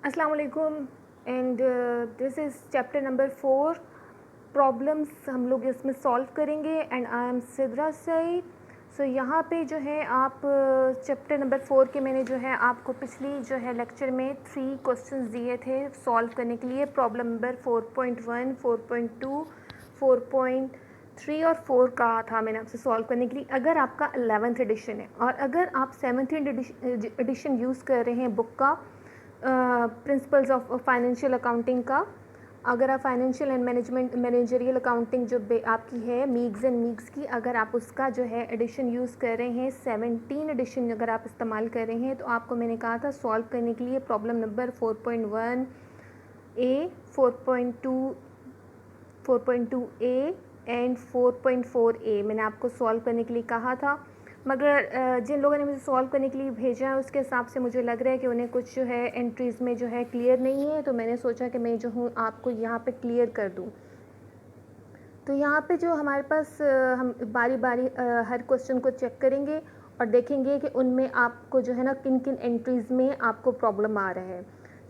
अस्सलाम वालेकुम and this is chapter number 4 problems हम लोग इसमें सॉल्व करेंगे and I am Sidra Saeed. So यहाँ पे जो है आप चैप्टर नंबर 4 के मैंने जो है आपको पिछली जो है लेक्चर में 3 क्वेश्चंस दिए थे सॉल्व करने के लिए। प्रॉब्लम नंबर 4.1, 4.2, 4.3 और 4 कहा था मैंने आपसे सॉल्व करने के लिए। अगर आपका 11th एडिशन है और अगर आप 17th एडिशन यूज़ कर रहे हैं बुक का प्रिंसिपल्स ऑफ फाइनेंशियल अकाउंटिंग का, अगर आप फाइनेंशियल एंड मैनेजरियल अकाउंटिंग जो आपकी है मीग्स एंड मीग्स की, अगर आप उसका जो है एडिशन यूज़ कर रहे हैं 17 एडिशन अगर आप इस्तेमाल कर रहे हैं, तो आपको मैंने कहा था सॉल्व करने के लिए problem number 4.1 A, 4.2 A and 4.4 ए मैंने आपको सॉल्व करने के लिए कहा था। मगर जिन लोगों ने मुझे सॉल्व करने के लिए भेजा है उसके हिसाब से मुझे लग रहा है कि उन्हें कुछ जो है एंट्रीज़ में जो है क्लियर नहीं है, तो मैंने सोचा कि मैं जो हूँ आपको यहाँ पे क्लियर कर दूँ। तो यहाँ पे जो हमारे पास हम बारी बारी हर क्वेश्चन को चेक करेंगे और देखेंगे कि उनमें आपको जो है ना किन किन एंट्रीज़ में आपको प्रॉब्लम आ रहा है।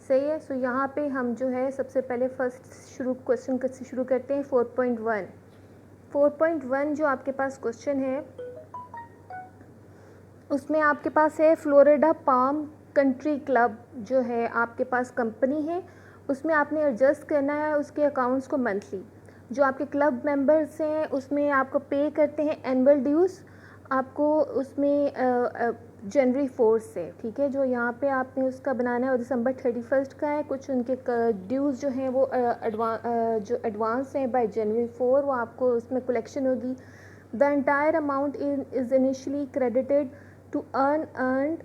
सही है। सो यहाँ पे हम जो है सबसे पहले क्वेश्चन से शुरू करते हैं। 4.1 जो आपके पास क्वेश्चन है उसमें आपके पास है फ्लोरिडा पाम कंट्री क्लब जो है आपके पास कंपनी है, उसमें आपने एडजस्ट करना है उसके अकाउंट्स को मंथली। जो आपके क्लब मेंबर्स हैं उसमें आपको पे करते हैं एनुअल ड्यूज़, आपको उसमें जनवरी 4 से, ठीक है, जो यहाँ पे आपने उसका बनाना है और दिसंबर 31 का है। कुछ उनके ड्यूज़ जो हैं वो जो एडवांस हैं बाय जनवरी 4 वो आपको उसमें कलेक्शन होगी। The entire amount is initially credited to earn earned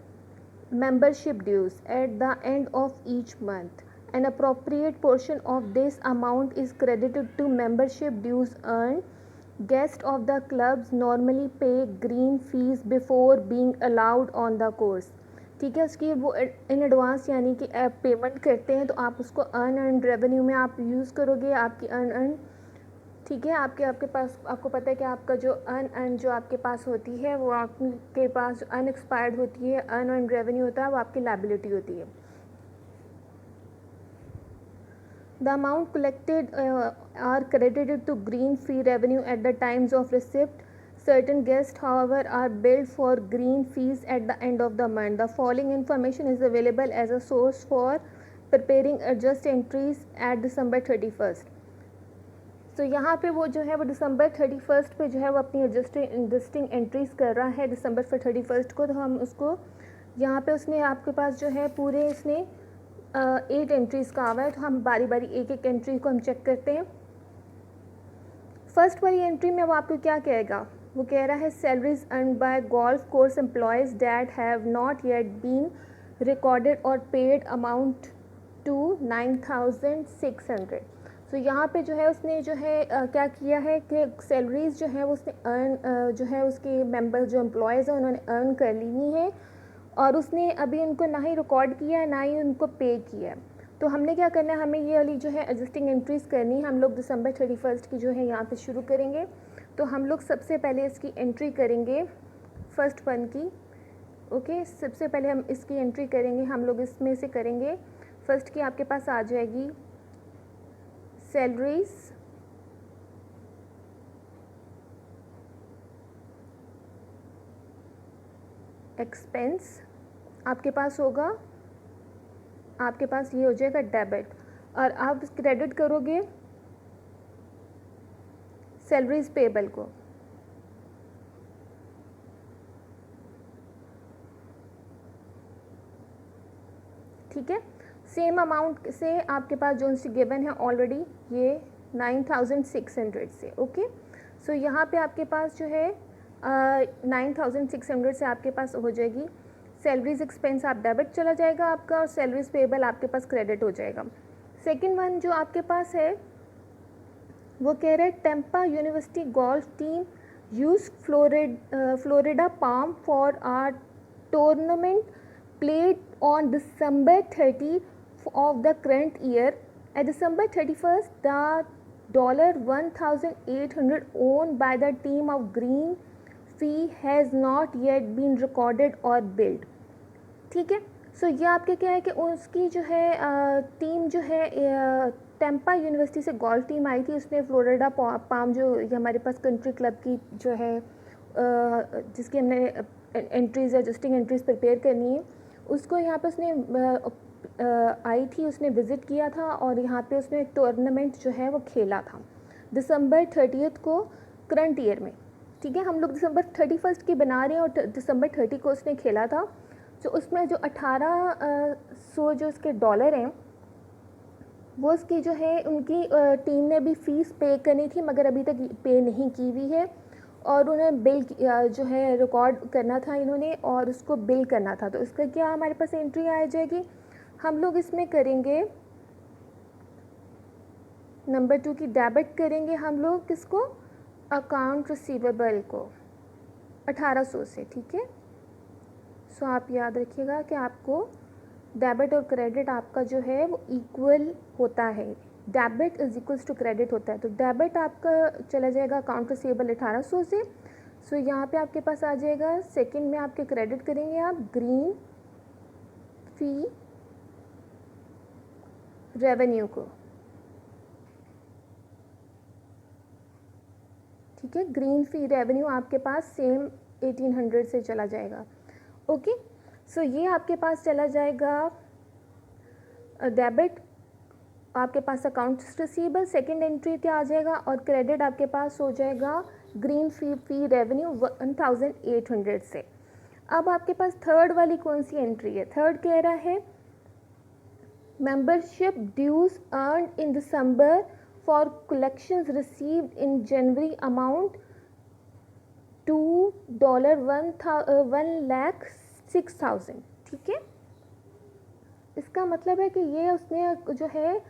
membership dues at the end of each month. An appropriate portion of this amount is credited to membership dues earned. Guests of the clubs normally pay green fees before being allowed on the course. ठीक है, उसकी वो in advance यानी कि आप payment करते हैं तो आप उसको अर्न रेवेन्यू में आप यूज़ करोगे आपकी अर्न। ठीक है, आपके पास आपको पता है कि आपका जो अर्न जो आपके पास होती है वो आपके पास अनएक्सपायर्ड होती है, अर्न रेवेन्यू होता है वो आपकी लायबिलिटी होती है। The amount collected are credited to green fee revenue at the times of receipt. Certain guests, however, are billed for green fees at the end of the month. The following information is available as a source for preparing adjust entries at December 31st. तो यहाँ पे वो जो है वो दिसंबर 31 पे जो है वो अपनी एडजस्टिंग एंट्रीज़ कर रहा है दिसंबर 31 को। तो हम उसको यहाँ पे उसने आपके पास जो है पूरे इसने 8 एंट्रीज़ का आवा है, तो हम बारी बारी एक एक एंट्री को हम चेक करते हैं। फर्स्ट वाली एंट्री में वो आपको क्या कहेगा, वो कह रहा है salaries earn by golf course employees that have not yet been recorded और पेड अमाउंट टू 9,600। तो यहाँ पे जो है उसने जो है क्या किया है कि सैलरीज जो है वो उसने अर्न जो है उसके मेंबर जो एम्प्लॉयज़ हैं उन्होंने अर्न कर ली है और उसने अभी उनको ना ही रिकॉर्ड किया है ना ही उनको पे किया है। तो हमने क्या करना है, हमें ये वाली जो है एडजस्टिंग एंट्रीज़ करनी है। हम लोग दिसंबर 31 की जो है यहाँ पे शुरू करेंगे। तो हम लोग सबसे पहले इसकी एंट्री करेंगे फर्स्ट वन की। ओके, सबसे पहले हम इसकी एंट्री करेंगे, हम लोग इसमें से करेंगे फर्स्ट की। आपके पास आ जाएगी सैलरीज एक्सपेंस, आपके पास होगा, आपके पास ये हो जाएगा डेबिट और आप क्रेडिट करोगे सैलरीज पेबल को। ठीक है, सेम अमाउंट से आपके पास जो सी गिवन है ऑलरेडी ये 9,600 से। ओके, सो यहाँ पे आपके पास जो है 9,600 से आपके पास हो जाएगी सैलरीज एक्सपेंस, आप डेबिट चला जाएगा आपका और सैलरीज पेबल आपके पास क्रेडिट हो जाएगा। सेकंड वन जो आपके पास है वो कह रहे हैं Tampa University golf team use Florida Palm for a tournament played on December 30 of the current year. At December 31st, the $1,800 owned by the team of green fee has not yet been recorded or billed. ठीक है, सो ये आपके क्या है कि उसकी जो है टीम जो है टेम्पा यूनिवर्सिटी से गोल्फ टीम आई थी, उसने फ्लोरिडा पाम जो ये हमारे पास कंट्री क्लब की जो है जिसकी हमने एंट्रीज़ एडजस्टिंग एंट्रीज़ प्रिपेयर करनी है, उसको यहाँ पे उसने आई थी, उसने विज़िट किया था और यहाँ पे उसने एक टूर्नामेंट जो है वो खेला था दिसंबर 30 को करंट ईयर में। ठीक है, हम लोग दिसंबर 31 की बना रहे हैं और दिसंबर 30 को उसने खेला था। जो उसमें जो 1800 जो उसके डॉलर हैं वो उसकी जो है उनकी टीम ने भी फ़ीस पे करनी थी मगर अभी तक पे नहीं की हुई है और उन्हें बिल जो है रिकॉर्ड करना था इन्होंने और उसको बिल करना था। तो इसका क्या हमारे पास एंट्री आ जाएगी, हम लोग इसमें करेंगे नंबर 2 की डेबिट करेंगे हम लोग किसको, अकाउंट रिसीवेबल को 1800 से। ठीक है, सो आप याद रखिएगा कि आपको डेबिट और क्रेडिट आपका जो है वो इक्वल होता है, debit is equals to credit होता है। तो डेबिट आपका चला जाएगा अकाउंट रिसीवेबल 1800 से। सो यहाँ पे आपके पास आ जाएगा, सेकंड में आपके क्रेडिट करेंगे आप ग्रीन फी रेवेन्यू को। ठीक है, ग्रीन फी रेवेन्यू आपके पास सेम 1800 से चला जाएगा। ओके, सो ये आपके पास चला जाएगा डेबिट, आपके पास अकाउंट्स रिसीवेबल सेकंड एंट्री क्या आ जाएगा और क्रेडिट आपके पास हो जाएगा ग्रीन फी रेवेन्यू 1800 से। अब आपके पास थर्ड वाली कौन सी एंट्री है, थर्ड कह रहा है membership dues earned in December for collections received in January amount $1,06,000। ठीक है, इसका मतलब है कि ये उसने जो है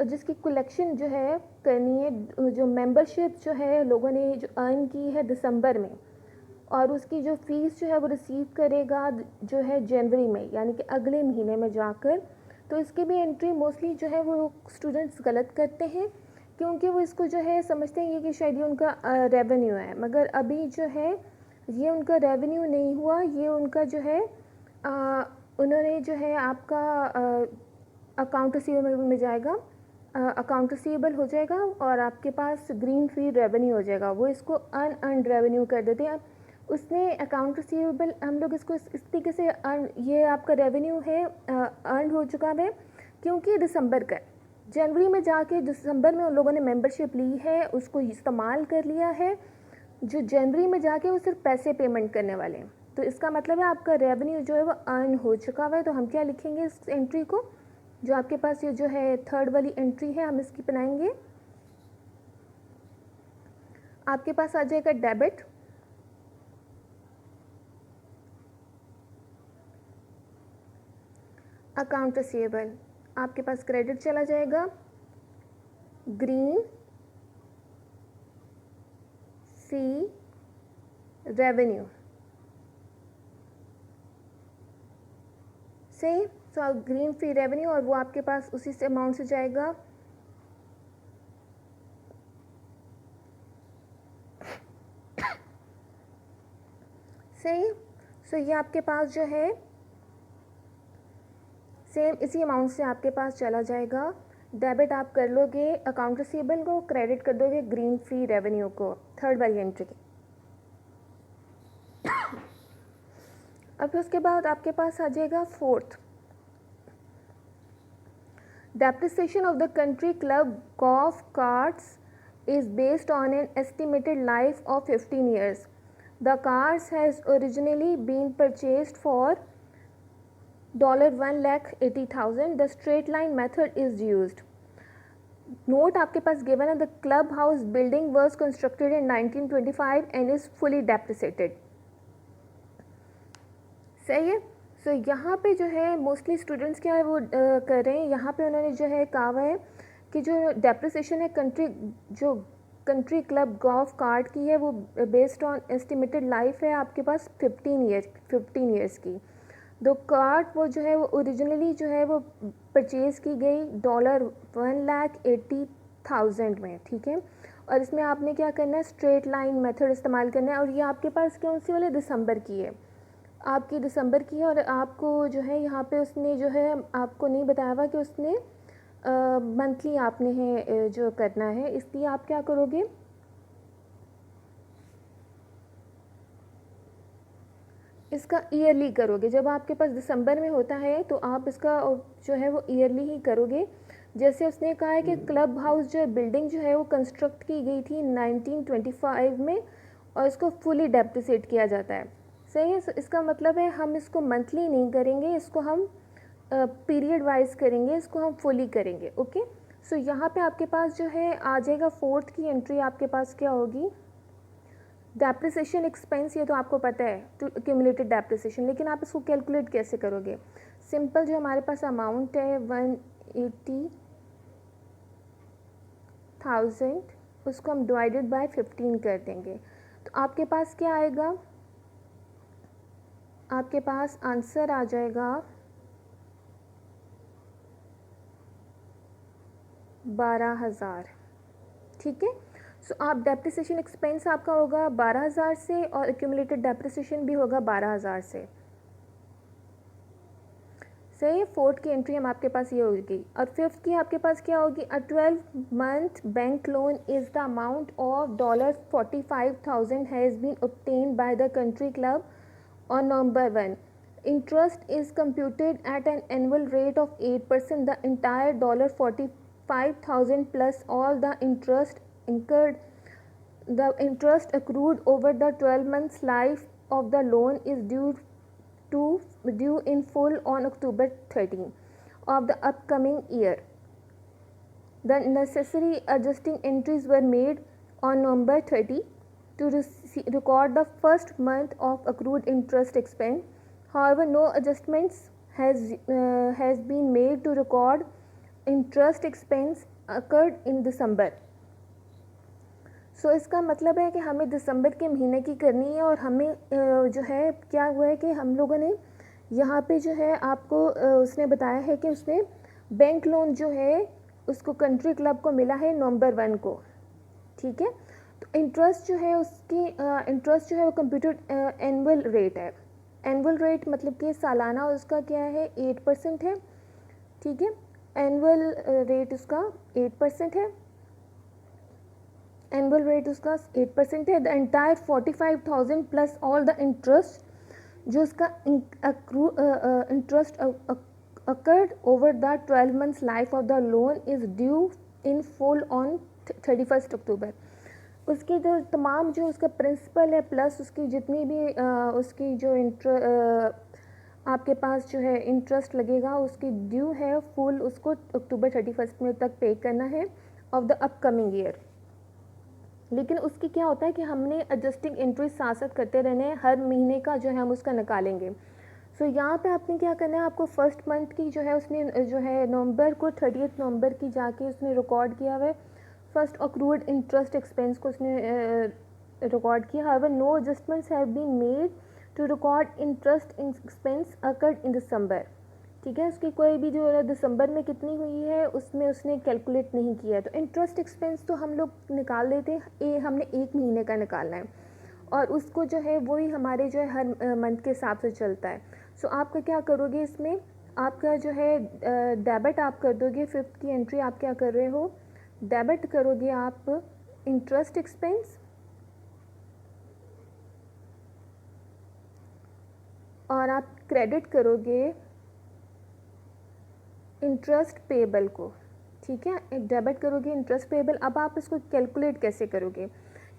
जिसकी कलेक्शन जो है करनी है, जो मेंबरशिप जो है लोगों ने जो अर्न की है दिसंबर में और उसकी जो फ़ीस जो है वो रिसीव करेगा जो है जनवरी में, यानी कि अगले महीने में जाकर। तो इसकी भी एंट्री मोस्टली जो है वो स्टूडेंट्स गलत करते हैं क्योंकि वो इसको जो है समझते हैं कि शायद ये उनका रेवेन्यू है, मगर अभी जो है ये उनका रेवेन्यू नहीं हुआ, ये उनका जो है उन्होंने जो है आपका अकाउंट रिसीवेबल में जाएगा, अकाउंट रिसीवेबल हो जाएगा और आपके पास ग्रीन फी रेवेन्यू हो जाएगा, वो इसको अनअर्नड रेवेन्यू कर देते हैं। उसने अकाउंट रिसीवेबल हम लोग इसको इस तरीके से ये आपका रेवेन्यू है अर्न हो चुका है क्योंकि दिसंबर का, जनवरी में जाके दिसंबर में उन लोगों ने मेंबरशिप ली है, उसको इस्तेमाल कर लिया है, जो जनवरी में जाके वो सिर्फ पैसे पेमेंट करने वाले हैं। तो इसका मतलब है आपका रेवेन्यू जो है वो अर्न हो चुका हुआ है। तो हम क्या लिखेंगे इस एंट्री को, जो आपके पास ये जो है थर्ड वाली एंट्री है हम इसकी बनाएंगे, आपके पास आ जाएगा डेबिट, अकाउंट रिसीवेबल, आपके पास क्रेडिट चला जाएगा ग्रीन फी रेवेन्यू से। सो ग्रीन फी रेवेन्यू और वो आपके पास उसी से अमाउंट से जाएगा सही। सो ये आपके पास जो है सेम इसी अमाउंट से आपके पास चला जाएगा, डेबिट आप कर लोगे अकाउंट रिसीवेबल को, क्रेडिट कर दोगे ग्रीन फी रेवेन्यू को, थर्ड वाली एंट्री की। अब उसके बाद आपके पास आ जाएगा fourth, depreciation of the country club golf carts is based on an estimated life of 15 years. The carts has originally been purchased for $1,80,000. The straight line method is used. Note आपके पास given है, the club house building was constructed in 1925 and is fully depreciated. सही है। सो यहाँ पे जो है mostly students क्या है वो कर रहे हैं, यहाँ पे उन्होंने जो है कहा हुआ है कि जो डेप्रिसिएशन है कंट्री क्लब गोल्फ कार्ट की है वो बेस्ड ऑन एस्टिमेटेड लाइफ है आपके पास 15 ईयर्स की। दो कार्ट वो जो है वो ओरिजिनली जो है वो परचेज़ की गई $1,80,000 में। ठीक है, और इसमें आपने क्या करना है, स्ट्रेट लाइन मेथड इस्तेमाल करना है और ये आपके पास कौन सी वाले दिसंबर की है। आपकी दिसंबर की है और आपको जो है यहाँ पे उसने जो है आपको नहीं बताया हुआ कि उसने मंथली आपने है जो करना है, इसलिए आप क्या करोगे, इसका ईयरली करोगे। जब आपके पास दिसंबर में होता है तो आप इसका जो है वो ईयरली ही करोगे। जैसे उसने कहा है कि क्लब हाउस जो बिल्डिंग जो है वो कंस्ट्रक्ट की गई थी 1925 में और इसको फुली डेप्रिसिएट किया जाता है। सही है। इसका मतलब है हम इसको मंथली नहीं करेंगे, इसको हम पीरियड वाइज करेंगे, इसको हम फुली करेंगे। ओके। सो यहाँ पे आपके पास जो है आ जाएगा, फोर्थ की एंट्री आपके पास क्या होगी, डेप्रिसिएशन एक्सपेंस। ये तो आपको पता है क्यूमुलेटेड डेप्रिसिएशन, लेकिन आप इसको कैलकुलेट कैसे करोगे। सिंपल जो हमारे पास अमाउंट है 180,000, उसको हम डिवाइडेड बाय 15 कर देंगे। तो आपके पास क्या आएगा, आपके पास आंसर आ जाएगा 12,000। ठीक है। सो आप डेप्रिसिएशन एक्सपेंस आपका होगा 12,000 से और एक्यूमुलेटेड डेप्रिसिएशन भी होगा 12,000 से। सही है। फोर्थ की एंट्री हम आपके पास ये होगी। और फिफ्थ की आपके पास क्या होगी, a 12-month bank loan is the amount of $45,000 has been obtained by the country club on November 1. Interest is computed at an annual rate of 8%. The entire $45,000 plus all the interest incurred, the interest accrued over the 12 months life of the loan is due in full on October 13 of the upcoming year. The necessary adjusting entries were made on November 30 to record the first month of accrued interest expense. However, no adjustments has been made to record interest expense occurred in December. इसका मतलब है कि हमें दिसंबर के महीने की करनी है और हमें जो है क्या हुआ है कि हम लोगों ने यहाँ पे जो है आपको उसने बताया है कि उसने बैंक लोन जो है उसको कंट्री क्लब को मिला है नवंबर 1 को। ठीक है। तो इंटरेस्ट जो है उसकी इंटरेस्ट जो है वो कंप्यूटेड एनुअल रेट है। एनुअल रेट मतलब कि सालाना उसका क्या है 8% है। ठीक है। एनुअल रेट उसका 8% है। एनुअल रेट उसका 8% है। The entire 45,000 plus all the interest जो उसका interest occurred over the 12 months life of the loan is due in full on 31 अक्टूबर। उसकी जो तमाम जो उसका प्रिंसिपल है प्लस उसकी जितनी भी उसकी जो आपके पास जो है इंटरेस्ट लगेगा उसकी ड्यू है फुल, उसको अक्टूबर 31 में तक पे करना है ऑफ द अपकमिंग ईयर। लेकिन उसकी क्या होता है कि हमने एडजस्टिंग एंट्री साथ साथ करते रहने हैं, हर महीने का जो है हम उसका निकालेंगे। यहाँ पे आपने क्या करना है, आपको फर्स्ट मंथ की जो है उसने जो है नवंबर को 30 नवंबर की जाके उसने रिकॉर्ड किया हुआ है, फर्स्ट अक्रूड इंटरेस्ट एक्सपेंस को उसने रिकॉर्ड किया। However no adjustments have been made to record interest expense accrued in December. ठीक है। उसकी कोई भी जो है दिसंबर में कितनी हुई है उसमें उसने कैलकुलेट नहीं किया। तो इंटरेस्ट एक्सपेंस तो हम लोग निकाल लेते हैं, हमने एक महीने का निकालना है और उसको जो है वही हमारे जो है हर मंथ के हिसाब से चलता है। आपका क्या करोगे इसमें, आपका जो है डेबिट आप कर दोगे। फिफ्थ की एंट्री आप क्या कर रहे हो, डेबिट करोगे आप इंटरेस्ट एक्सपेंस और आप क्रेडिट करोगे इंटरेस्ट पेबल को। ठीक है। एक डेबिट करोगे इंटरेस्ट पेबल। अब आप इसको कैलकुलेट कैसे करोगे,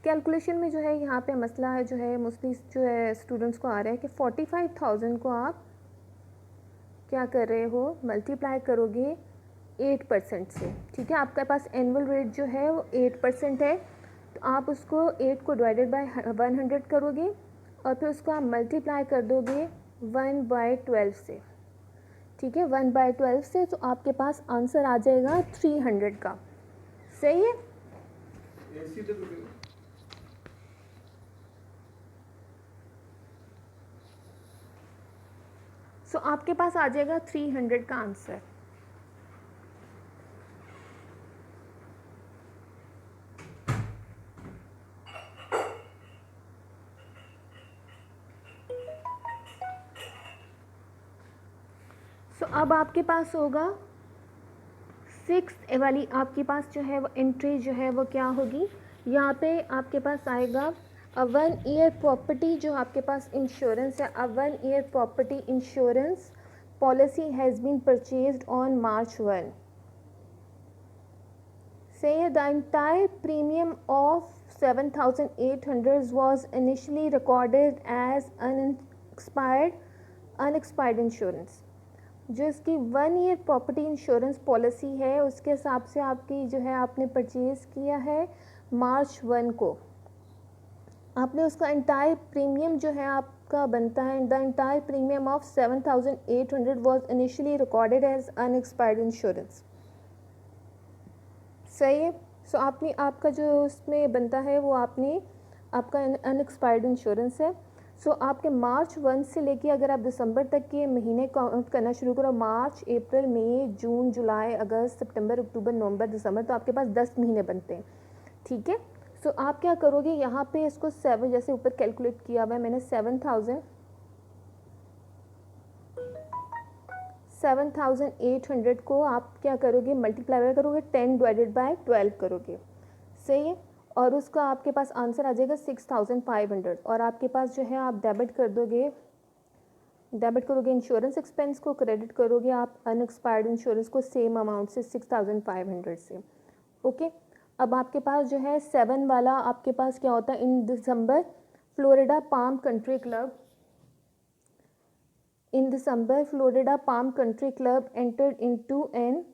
कैलकुलेशन में जो है यहाँ पे मसला है जो है मोस्टली जो है स्टूडेंट्स को आ रहा है कि 45,000 को आप क्या कर रहे हो, मल्टीप्लाई करोगे 8% से। ठीक है। आपके पास एनुअल रेट जो है वो 8% है, तो आप उसको 8 को डिवाइडेड बाय 100 करोगे और फिर उसको आप मल्टीप्लाई कर दोगे 1/12 से। ठीक है। 1/12 से, तो आपके पास आंसर आ जाएगा 300 का। सही है। आपके पास आ जाएगा 300 का आंसर। अब आपके पास होगा 6 वाली, आपके पास जो है वो एंट्री जो है वो क्या होगी, यहाँ पे आपके पास आएगा 1 ईयर प्रॉपर्टी, जो आपके पास इंश्योरेंस है, 1 year property insurance policy has been purchased on March 1. Say the entire premium of 7,800 was initially recorded as unexpired insurance. जो इसकी 1 ईयर प्रॉपर्टी इंश्योरेंस पॉलिसी है उसके हिसाब से आपकी जो है आपने परचेज़ किया है March 1 को, आपने उसका एंटायर प्रीमियम जो है आपका बनता है, the entire premium of 7,800 was initially recorded as unexpired insurance. सही है. सो आपने आपका जो उसमें बनता है वो आपने आपका अनएक्सपायर्ड इंश्योरेंस है. सो आपके March 1 से लेके अगर आप दिसंबर तक के महीने काउंट करना शुरू करो, मार्च, अप्रैल, मई, जून, जुलाई, अगस्त, सितंबर, अक्टूबर, नवंबर, दिसंबर, तो आपके पास 10 महीने बनते हैं. ठीक है. सो आप क्या करोगे, यहाँ पे इसको 7 जैसे ऊपर कैलकुलेट किया हुआ है मैंने, 7,800 को आप क्या करोगे, मल्टीप्लाई करोगे, 10/12 करोगे. सही है. और उसका आपके पास आंसर आ जाएगा 6,500. और आपके पास जो है आप डेबिट करोगे इंश्योरेंस एक्सपेंस को, क्रेडिट करोगे आप अनएक्सपायर्ड इंश्योरेंस को सेम अमाउंट से 6,500 से. ओके. अब आपके पास जो है 7 वाला आपके पास क्या होता है, in December Florida Palm Country Club entered into an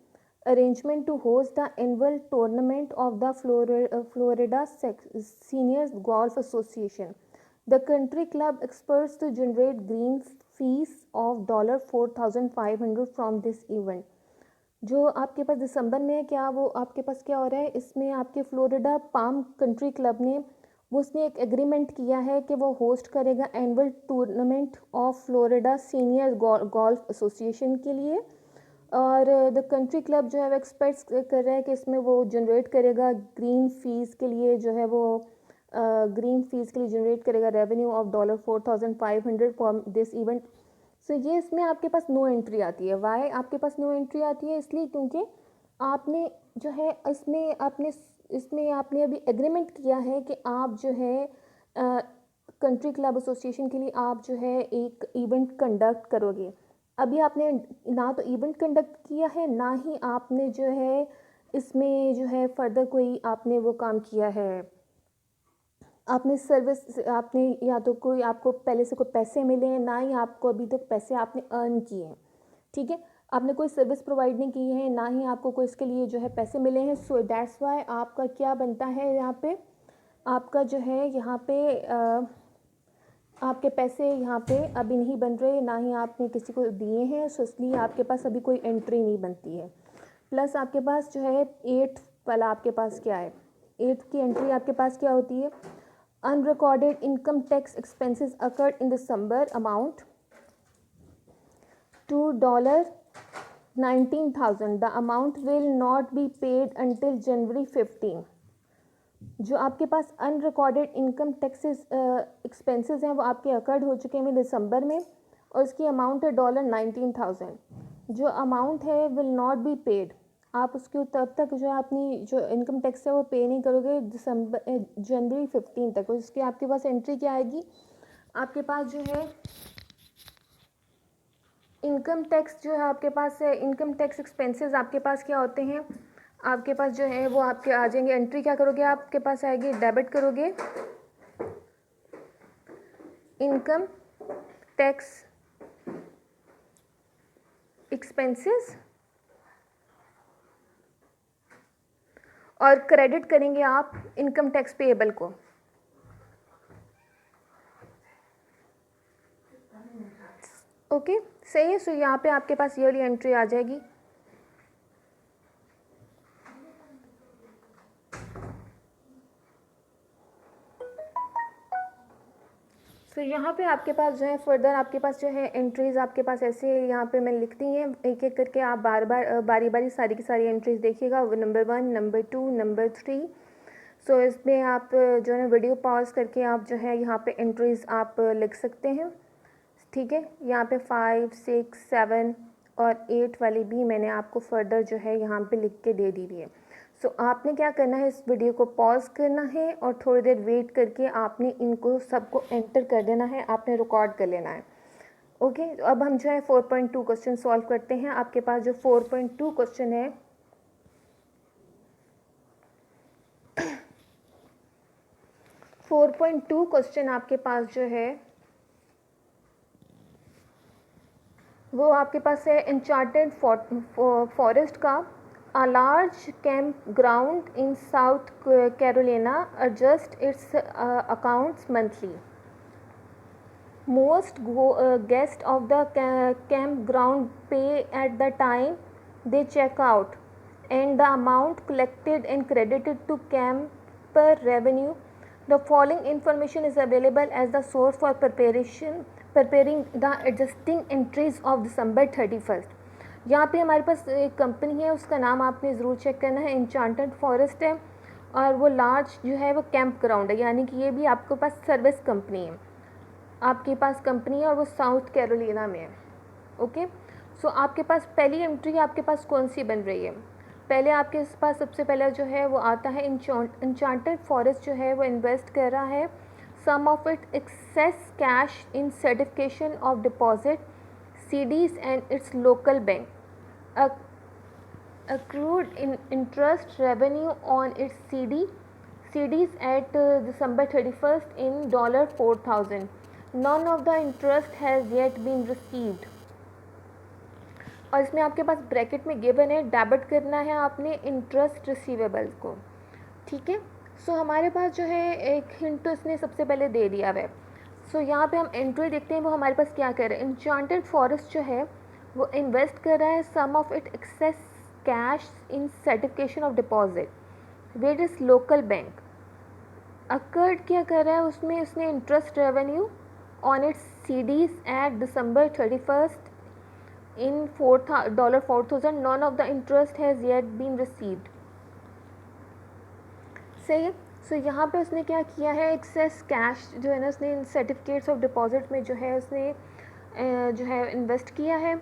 arrangement to host the annual tournament of the Florida Seniors Golf Association. The country club expects to generate green fees of $4,500 from this event. जो आपके पास दिसंबर में है, क्या वो आपके पास क्या हो रहा है, इसमें आपके फ्लोरिडा पाम कंट्री क्लब ने वो उसने एक एग्रीमेंट किया है कि वो होस्ट करेगा annual tournament of Florida senior golf association के लिए. और द कंट्री क्लब जो है वो एक्सपेक्ट कर रहा है कि इसमें वो जनरेट करेगा ग्रीन फीस के लिए जो है वो जनरेट करेगा revenue of $4,500 for this event. So ये इसमें आपके पास नो एंट्री आती है. वाई आपके पास नो एंट्री आती है, इसलिए क्योंकि आपने जो है इसमें आपने अभी एग्रीमेंट किया है कि आप जो है कंट्री क्लब एसोसिएशन के लिए आप जो है एक इवेंट कंडक्ट करोगे. अभी आपने ना तो इवेंट कंडक्ट किया है, ना ही आपने जो है इसमें जो है फर्दर कोई आपने वो काम किया है, आपने सर्विस आपने या तो कोई आपको पहले से कोई पैसे मिले हैं, ना ही आपको अभी तक पैसे आपने अर्न किए हैं. ठीक है. आपने कोई सर्विस प्रोवाइड नहीं की है, ना ही आपको कोई इसके लिए जो है पैसे मिले हैं. सो दैट्स वाई आपका क्या बनता है, यहाँ पे आपका जो है यहाँ पे आपके पैसे यहाँ पे अभी नहीं बन रहे, ना ही आपने किसी को दिए हैं. सो इसलिए आपके पास अभी कोई एंट्री नहीं बनती है. प्लस आपके पास जो है 8 वाला आपके पास क्या है, 8 की एंट्री आपके पास क्या होती है, unrecorded income tax expenses occurred in December amount to $19,000. The amount will not be paid until January 15. जो आपके पास अनरिकॉर्डेड इनकम टैक्सेस एक्सपेंसेस हैं वो आपके अकर्ड हो चुके हैं दिसंबर में, और उसकी अमाउंट है $19,000. जो अमाउंट है विल नॉट बी पेड, आप उसके तब तक जो है अपनी जो इनकम टैक्स है वो पे नहीं करोगे जनवरी 15 तक. उसके आपके पास एंट्री क्या आएगी, आपके पास जो है इनकम टैक्स जो है आपके पास है, इनकम टैक्स एक्सपेंसेस आपके पास क्या होते हैं, आपके पास जो है वो आपके आ जाएंगे. एंट्री क्या करोगे, आपके पास आएगी, डेबिट करोगे इनकम टैक्स एक्सपेंसेस और क्रेडिट करेंगे आप इनकम टैक्स पेएबल को. ओके. सही है. सो यहाँ पे आपके पास ये वाली एंट्री आ जाएगी. तो यहाँ पे आपके पास जो है फर्दर आपके पास जो है एंट्रीज़ आपके पास ऐसे यहाँ पे मैं लिखती हैं, एक एक करके आप बारी बारी सारी की सारी एंट्रीज़ देखिएगा, नंबर 1, नंबर 2, नंबर 3. सो इसमें आप जो है वीडियो पॉज करके आप जो है यहाँ पे एंट्रीज़ आप लिख सकते हैं. ठीक है. यहाँ पे 5, 6, 7, और 8 वाली भी मैंने आपको फर्दर जो है यहाँ पे लिख के दे दी हुई है। सो आपने क्या करना है, इस वीडियो को पॉज करना है और थोड़ी देर वेट करके आपने इनको सबको एंटर कर देना है, आपने रिकॉर्ड कर लेना है। ओके, तो अब हम जो है 4.2 क्वेश्चन सॉल्व करते हैं। आपके पास जो 4.2 क्वेश्चन है 4.2 क्वेश्चन आपके पास जो है वो आपके पास है एन्चार्टेड फॉरेस्ट का। A large campground in South Carolina adjusts its accounts monthly. Most guests of the campground pay at the time they check out, and the amount collected and credited to camper revenue. The following information is available as the source for preparing the adjusting entries of December 31st. यहाँ पे हमारे पास एक company है, उसका नाम आपने ज़रूर check करना है, एन्चांटेड फॉरेस्ट है, और वो लार्ज जो है वो कैंप ग्राउंड है, यानी कि ये भी आपके पास सर्विस कंपनी है, आपके पास कंपनी है और वो साउथ कैरोलिना में है। ओके, सो आपके पास पहली एंट्री आपके पास कौन सी बन रही है? पहले आपके पास सबसे पहले जो है वो आता है एन्चांटेड फॉरेस्ट जो है वो इन्वेस्ट कर रहा है some of it excess cash in certification of deposit CDs and its local bank. Accrued interest revenue on its CDs at December 31st in $4,000. None of the interest has yet been received. और इसमें आपके पास bracket में given है debit करना है आपने interest receivables को। ठीक है, सो हमारे पास जो है एक हिंट तो इसने सबसे पहले दे दिया है। सो यहाँ पे हम एंट्री देखते हैं, वो हमारे पास क्या कर रहा है। एन्चांटेड फॉरेस्ट जो है वो इन्वेस्ट कर रहा है some of it excess cash in certification of deposit with its local bank. Accrued क्या कर रहा है उसमें, उसने interest revenue on its CDs at December 31st in $4,000. None of the interest has yet been received. सही है। सो यहाँ पे उसने क्या किया है, एक्सेस कैश जो है ना उसने सर्टिफिकेट्स ऑफ डिपॉजिट में जो है उसने जो है इन्वेस्ट किया है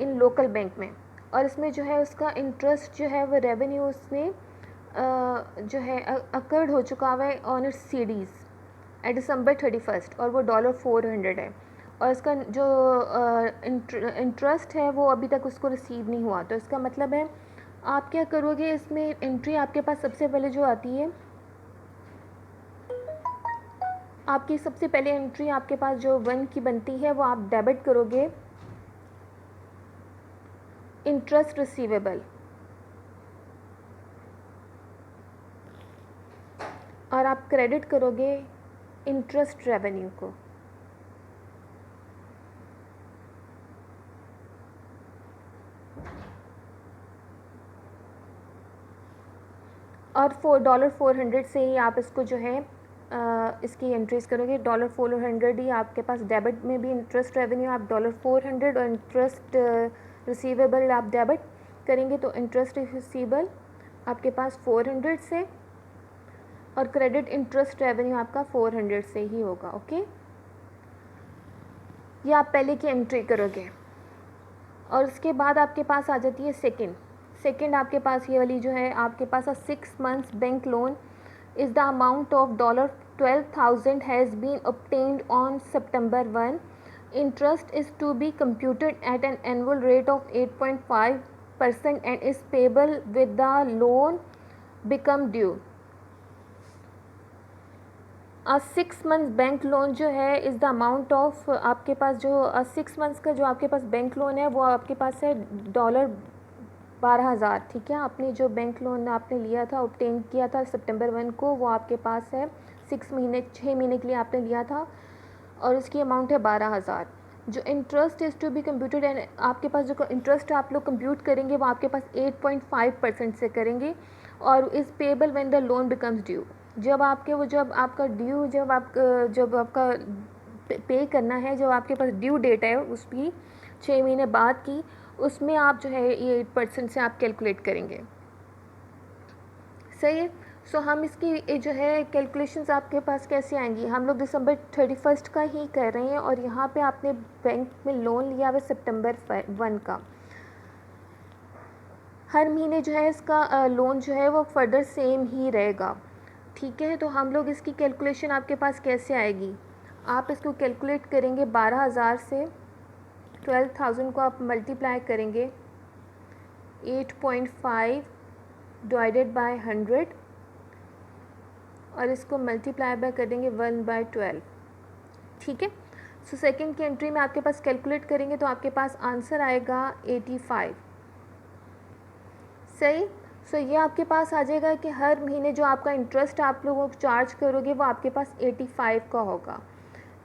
इन लोकल बैंक में, और इसमें जो है उसका इंटरेस्ट जो है वो रेवेन्यू उसने जो है अकर्ड हो चुका हुआ है on its CDs at December 31st, और वो $400 है, और इसका जो इंटरेस्ट है वो अभी तक उसको रिसीव नहीं हुआ। तो इसका मतलब है आप क्या करोगे, इसमें एंट्री आपके पास सबसे पहले जो आती है, आपकी सबसे पहले एंट्री आपके पास जो 1 की बनती है वो आप डेबिट करोगे इंटरेस्ट रिसीवेबल, और आप क्रेडिट करोगे इंटरेस्ट रेवेन्यू को। और $400 से ही आप इसको जो है इसकी एंट्रीज करोगे। $400 ही आपके पास डेबिट में भी इंटरेस्ट रेवेन्यू आप $400 और इंटरेस्ट रिसीवेबल आप डेबिट करेंगे, तो इंटरेस्ट रिसीवेबल आपके पास 400 से और क्रेडिट इंटरेस्ट रेवेन्यू आपका 400 से ही होगा। ओके, ये आप पहले की एंट्री करोगे, और उसके बाद आपके पास आ जाती है सेकंड आपके पास ये वाली जो है आपके पास 6 months bank loan is the amount of $12,000 has been obtained on September 1. Interest is to be computed at an annual rate of 8.5% and is payable with the loan become due. A 6 months bank loan जो है is the amount of आपके पास जो 6 months का जो आपके पास bank loan है वो आपके पास है $12,000। ठीक है, आपने जो बैंक लोन आपने लिया था, ऑब्टेन किया था September 1 को, वो आपके पास है 6 महीने के लिए आपने लिया था, और उसकी अमाउंट है 12,000। जो interest is to be computed and आपके पास जो इंटरेस्ट आप लोग कंप्यूट करेंगे वो आपके पास 8.5% से करेंगे, और is payable when the loan becomes due. जब आपका ड्यू जब आपका पे करना है, जब आपके पास ड्यू डेट है उसकी 6 महीने बाद की, उसमें आप जो है ये 8% से आप कैलकुलेट करेंगे। सही है। सो हम इसकी जो है कैलकुलेशंस आपके पास कैसे आएंगी, हम लोग December 31st का ही कर रहे हैं, और यहाँ पे आपने बैंक में लोन लिया हुआ September 1 का, हर महीने जो है इसका लोन जो है वो फर्दर सेम ही रहेगा। ठीक है, तो हम लोग इसकी कैलकुलेशन आपके पास कैसे आएगी, आप इसको कैलकुलेट करेंगे 12,000 से 12,000 को आप मल्टीप्लाई करेंगे 8.5 डिवाइडेड बाय 100 और इसको मल्टीप्लाई बाय कर देंगे 1/12। ठीक है, सो सेकंड की एंट्री में आपके पास कैलकुलेट करेंगे तो आपके पास आंसर आएगा 85। सही, सो ये आपके पास आ जाएगा कि हर महीने जो आपका इंटरेस्ट आप लोगों को चार्ज करोगे वो आपके पास 85 का होगा।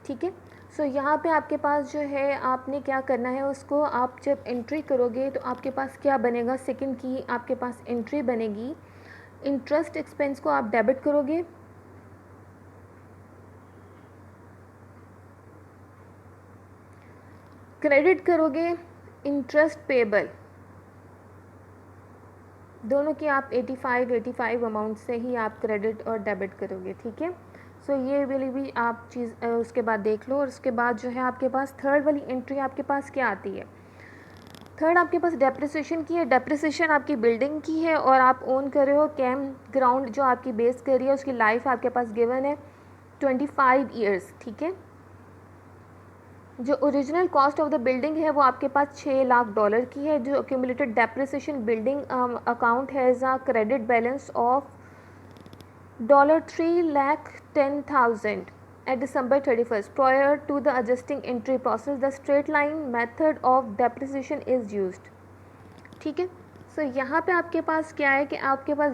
ठीक है, सो यहाँ पे आपके पास जो है आपने क्या करना है, उसको आप जब एंट्री करोगे तो आपके पास क्या बनेगा, सेकंड की आपके पास एंट्री बनेगी, इंटरेस्ट एक्सपेंस को आप डेबिट करोगे, क्रेडिट करोगे इंटरेस्ट पेबल, दोनों की आप 85 अमाउंट से ही आप क्रेडिट और डेबिट करोगे। ठीक है, सो ये वाली भी आप चीज़ उसके बाद देख लो। और उसके बाद जो है आपके पास थर्ड वाली एंट्री आपके पास क्या आती है, थर्ड आपके पास डेप्रिसिएशन की है। डेप्रिसिएशन आपकी बिल्डिंग की है और आप ओन कर रहे हो कैंप ग्राउंड जो आपकी बेस कर रही है, उसकी लाइफ आपके पास गिवन है 25 ईयर्स। ठीक है, जो original cost of the building है वो आपके पास $6 लाख की है। जो accumulated depreciation building account has a credit balance of $3,10,000 at December 31st. Prior to the adjusting entry process, the straight line method of depreciation is used. ठीक है, सो यहाँ पे आपके पास क्या है कि आपके पास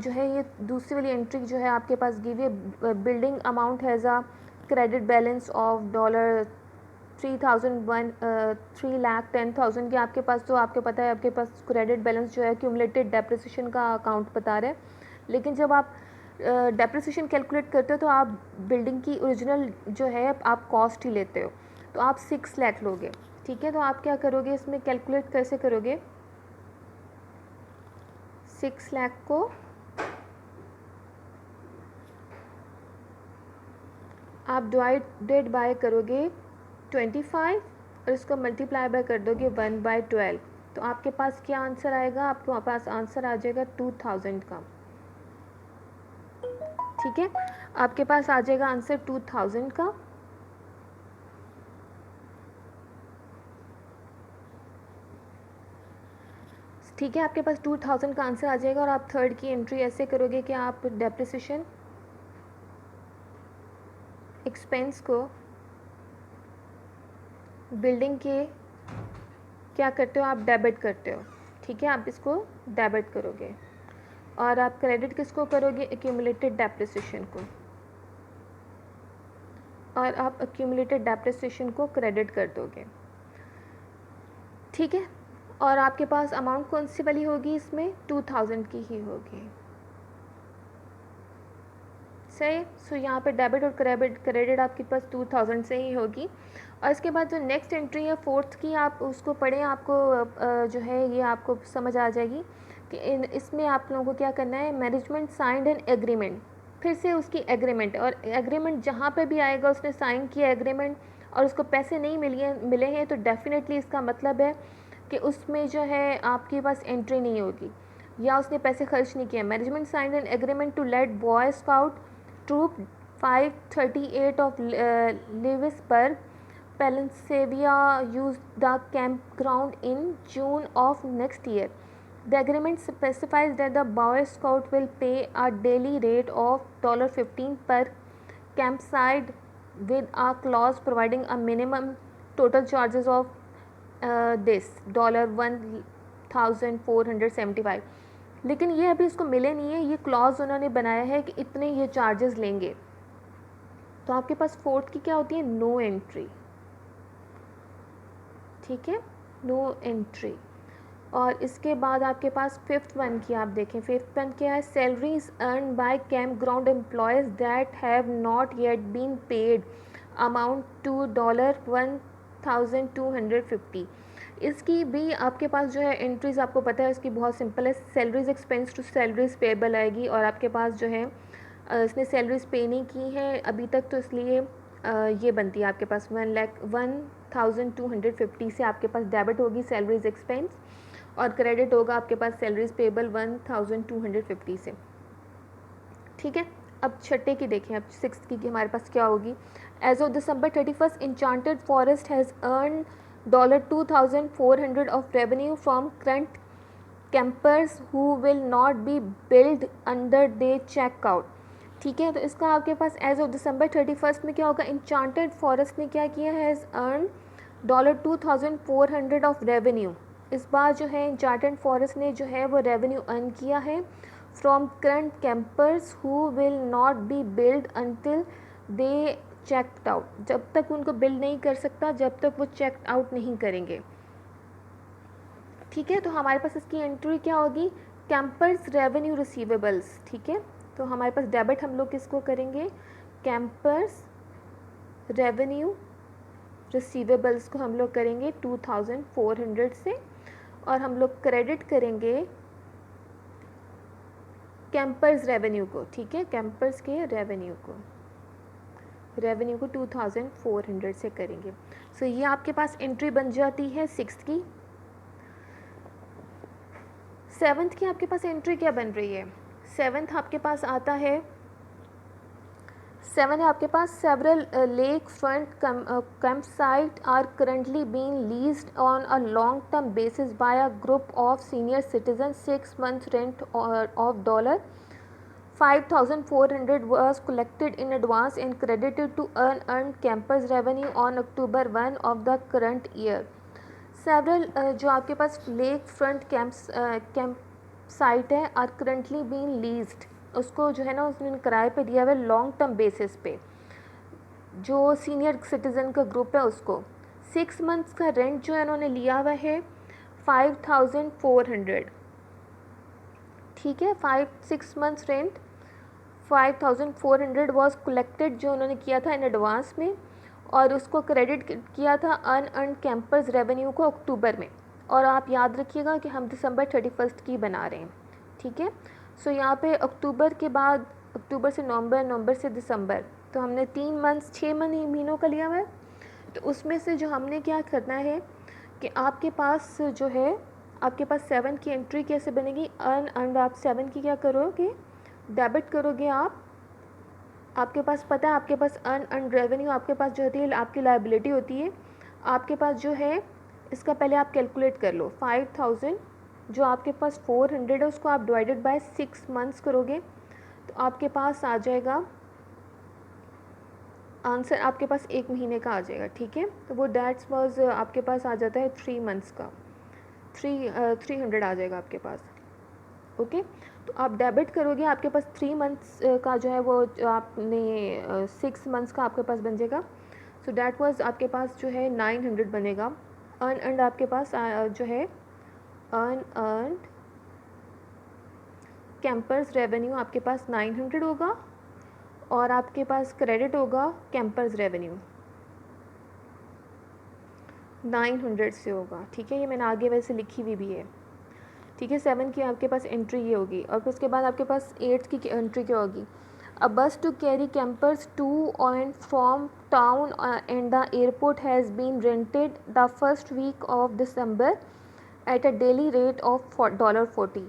जो है ये दूसरी वाली एंट्री जो है आपके पास गिव है, building amount has a credit balance of $3,10,000 की आपके पास, तो आपको पता है आपके पास क्रेडिट बैलेंस जो है क्यूमुलेटेड डेप्रिसिएशन का अकाउंट बता रहे हैं। लेकिन जब आप डेप्रिसिएशन कैलकुलेट करते हो तो आप बिल्डिंग की ओरिजिनल जो है आप कॉस्ट ही लेते हो, तो आप 6 लाख लोगे। ठीक है, तो आप क्या करोगे, इसमें कैलकुलेट कैसे करोगे, 6 लाख को आप डिवाइडेड बाय करोगे 25 और इसको मल्टीप्लाई बाय कर दोगे 1/12, तो आपके पास क्या आंसर आएगा, आपके पास आंसर आ जाएगा 2000 का। ठीक है, आपके पास आ जाएगा आंसर 2000 का। ठीक है, आपके पास 2000 का आंसर आ जाएगा और आप थर्ड की एंट्री ऐसे करोगे कि आप डेप्रिसिएशन एक्सपेंस को बिल्डिंग के क्या करते हो, आप डेबिट करते हो। ठीक है, आप इसको डेबिट करोगे और आप क्रेडिट किसको करोगे, एक्यूमुलेटेड डेप्रिसिएशन को, और आप एक्यूमुलेटेड डेप्रिसिएशन को क्रेडिट कर दोगे। ठीक है, और आपके पास अमाउंट कौन सी वाली होगी, इसमें 2000 की ही होगी। सही, सो यहाँ पे डेबिट और क्रेडिट आपके पास 2000 से ही होगी। और इसके बाद जो नेक्स्ट एंट्री है फोर्थ की, आप उसको पढ़ें, आपको जो है ये आपको समझ आ जाएगी कि इसमें आप लोगों को क्या करना है, मैनेजमेंट साइंड एन एग्रीमेंट, फिर से उसकी एग्रीमेंट, और एग्रीमेंट जहाँ पे भी आएगा उसने साइन किया एग्रीमेंट और उसको पैसे नहीं मिले हैं तो डेफिनेटली इसका मतलब है कि उसमें जो है आपके पास एंट्री नहीं होगी या उसने पैसे खर्च नहीं किए। Management signed an agreement to let Boy Scout troop 538 of Lewisburg, Pennsylvania use the campground in June of next year. The agreement specifies that the Boy Scout will pay a daily rate of $15 per campsite with a clause providing a minimum total charges of this $1,475। लेकिन ये अभी इसको मिले नहीं है, ये clause उन्होंने बनाया है कि इतने ये चार्जेस लेंगे। तो आपके पास फोर्थ की क्या होती है, नो एंट्री। ठीक है, नो एंट्री। और इसके बाद आपके पास फिफ्थ वन की आप देखें, फिफ्थ वन क्या है, salaries earn by camp ground employees that have not yet been paid amount to $1,250। इसकी भी आपके पास जो है एंट्रीज़ आपको पता है इसकी बहुत सिंपल है, salaries expense to salaries payable आएगी और आपके पास जो है इसने सैलरीज पे नहीं की है अभी तक, तो इसलिए ये बनती है आपके पास 1,250 से आपके पास डेबिट होगी सैलरीज एक्सपेंस। और क्रेडिट होगा आपके पास सैलरीज पेबल 1250 से। ठीक है, अब छठे की देखें, अब सिक्स की हमारे पास क्या होगी। As of December 31 Enchanted Forest has earn $2400 of revenue from current campers who will not be build under they check out. ठीक है, तो इसका आपके पास एज ऑफ दिसंबर 31 में क्या होगा, इंचांटेड फॉरेस्ट ने क्या किया, हैज़ अर्न $2400 ऑफ रेवेन्यू। इस बार जो है इंचांटेड फॉरेस्ट ने जो है वो रेवेन्यू अर्न किया है from current campers who will not be build until they checked out, जब तक उनको बिल्ड नहीं कर सकता, जब तक वो चेकड आउट नहीं करेंगे। ठीक है, तो हमारे पास इसकी एंट्री क्या होगी, कैंपर्स रेवेन्यू रिसीवेबल्स। ठीक है, तो हमारे पास डेबिट हम लोग किसको करेंगे, कैंपर्स रेवेन्यू रिसीवेबल्स को हम लोग करेंगे 2400 से, और हम लोग क्रेडिट करेंगे कैंपर्स रेवेन्यू को। ठीक है, कैंपर्स के रेवेन्यू को 2400 से करेंगे। सो ये आपके पास एंट्री बन जाती है सिक्स्थ की। सेवन्थ की आपके पास एंट्री क्या बन रही है, सेवन्थ आपके पास आता है, सेवन है आपके पास, several lake front camp site are currently being leased on a long term basis by a group of senior citizen. 6 months rent of $5400 was collected in advance and credited to unearned campus revenue on October 1 of the current year. Several जो आपके पास lake front camp site है are currently being leased, उसको जो है ना उसने किराए पे दिया हुआ है लॉन्ग टर्म बेसिस पे, जो सीनियर सिटीज़न का ग्रुप है उसको। 6 months का रेंट जो है उन्होंने लिया हुआ है 5400। ठीक है, 6 months रेंट 5400 वॉज कलेक्टेड, जो उन्होंने किया था इन एडवांस में, और उसको क्रेडिट किया था अनअर्न्ड कैंपस रेवेन्यू को अक्टूबर में। और आप याद रखिएगा कि हम दिसंबर 31 की बना रहे हैं। ठीक है, सो यहाँ पे अक्टूबर के बाद, अक्टूबर से नवंबर, नवंबर से दिसंबर, तो हमने 3 months 6 महीनों का लिया हुआ है। तो उसमें से जो हमने क्या करना है कि आपके पास जो है, आपके पास 7 की एंट्री कैसे बनेगी, अनअर्न्ड, आप 7 की क्या करोगे, डेबिट करोगे आप। आपके पास पता है, आपके पास अनअर्न्ड रेवेन्यू आपके पास जो होती है आपकी लायबिलिटी होती है, आपके पास जो है इसका पहले आप कैलकुलेट कर लो। 5000 जो आपके पास 400 है उसको आप डिवाइडेड बाय 6 months करोगे, तो आपके पास आ जाएगा आंसर, आपके पास 1 महीने का आ जाएगा। ठीक है, तो वो डैट्स वाज आपके पास आ जाता है 3 months का, 300 आ जाएगा आपके पास। ओके, तो आप डेबिट करोगे, आपके पास 3 months का जो है वो आपने 6 months का आपके पास बन जाएगा। सो डैट वाज आपके पास जो है 900 बनेगा। अनअर्न्ड आपके पास जो है अनअर्न्ड कैंपस रेवेन्यू आपके पास 900 होगा, और आपके पास क्रेडिट होगा कैंपस रेवेन्यू 900 से होगा। ठीक है, ये मैंने आगे वैसे लिखी हुई भी है। ठीक है, 7 की आपके पास एंट्री ये होगी, और फिर उसके बाद आपके पास 8 की एंट्री क्या होगी, a bus to carry campers to and from town and the airport has been rented the first week of December at a daily rate of $40.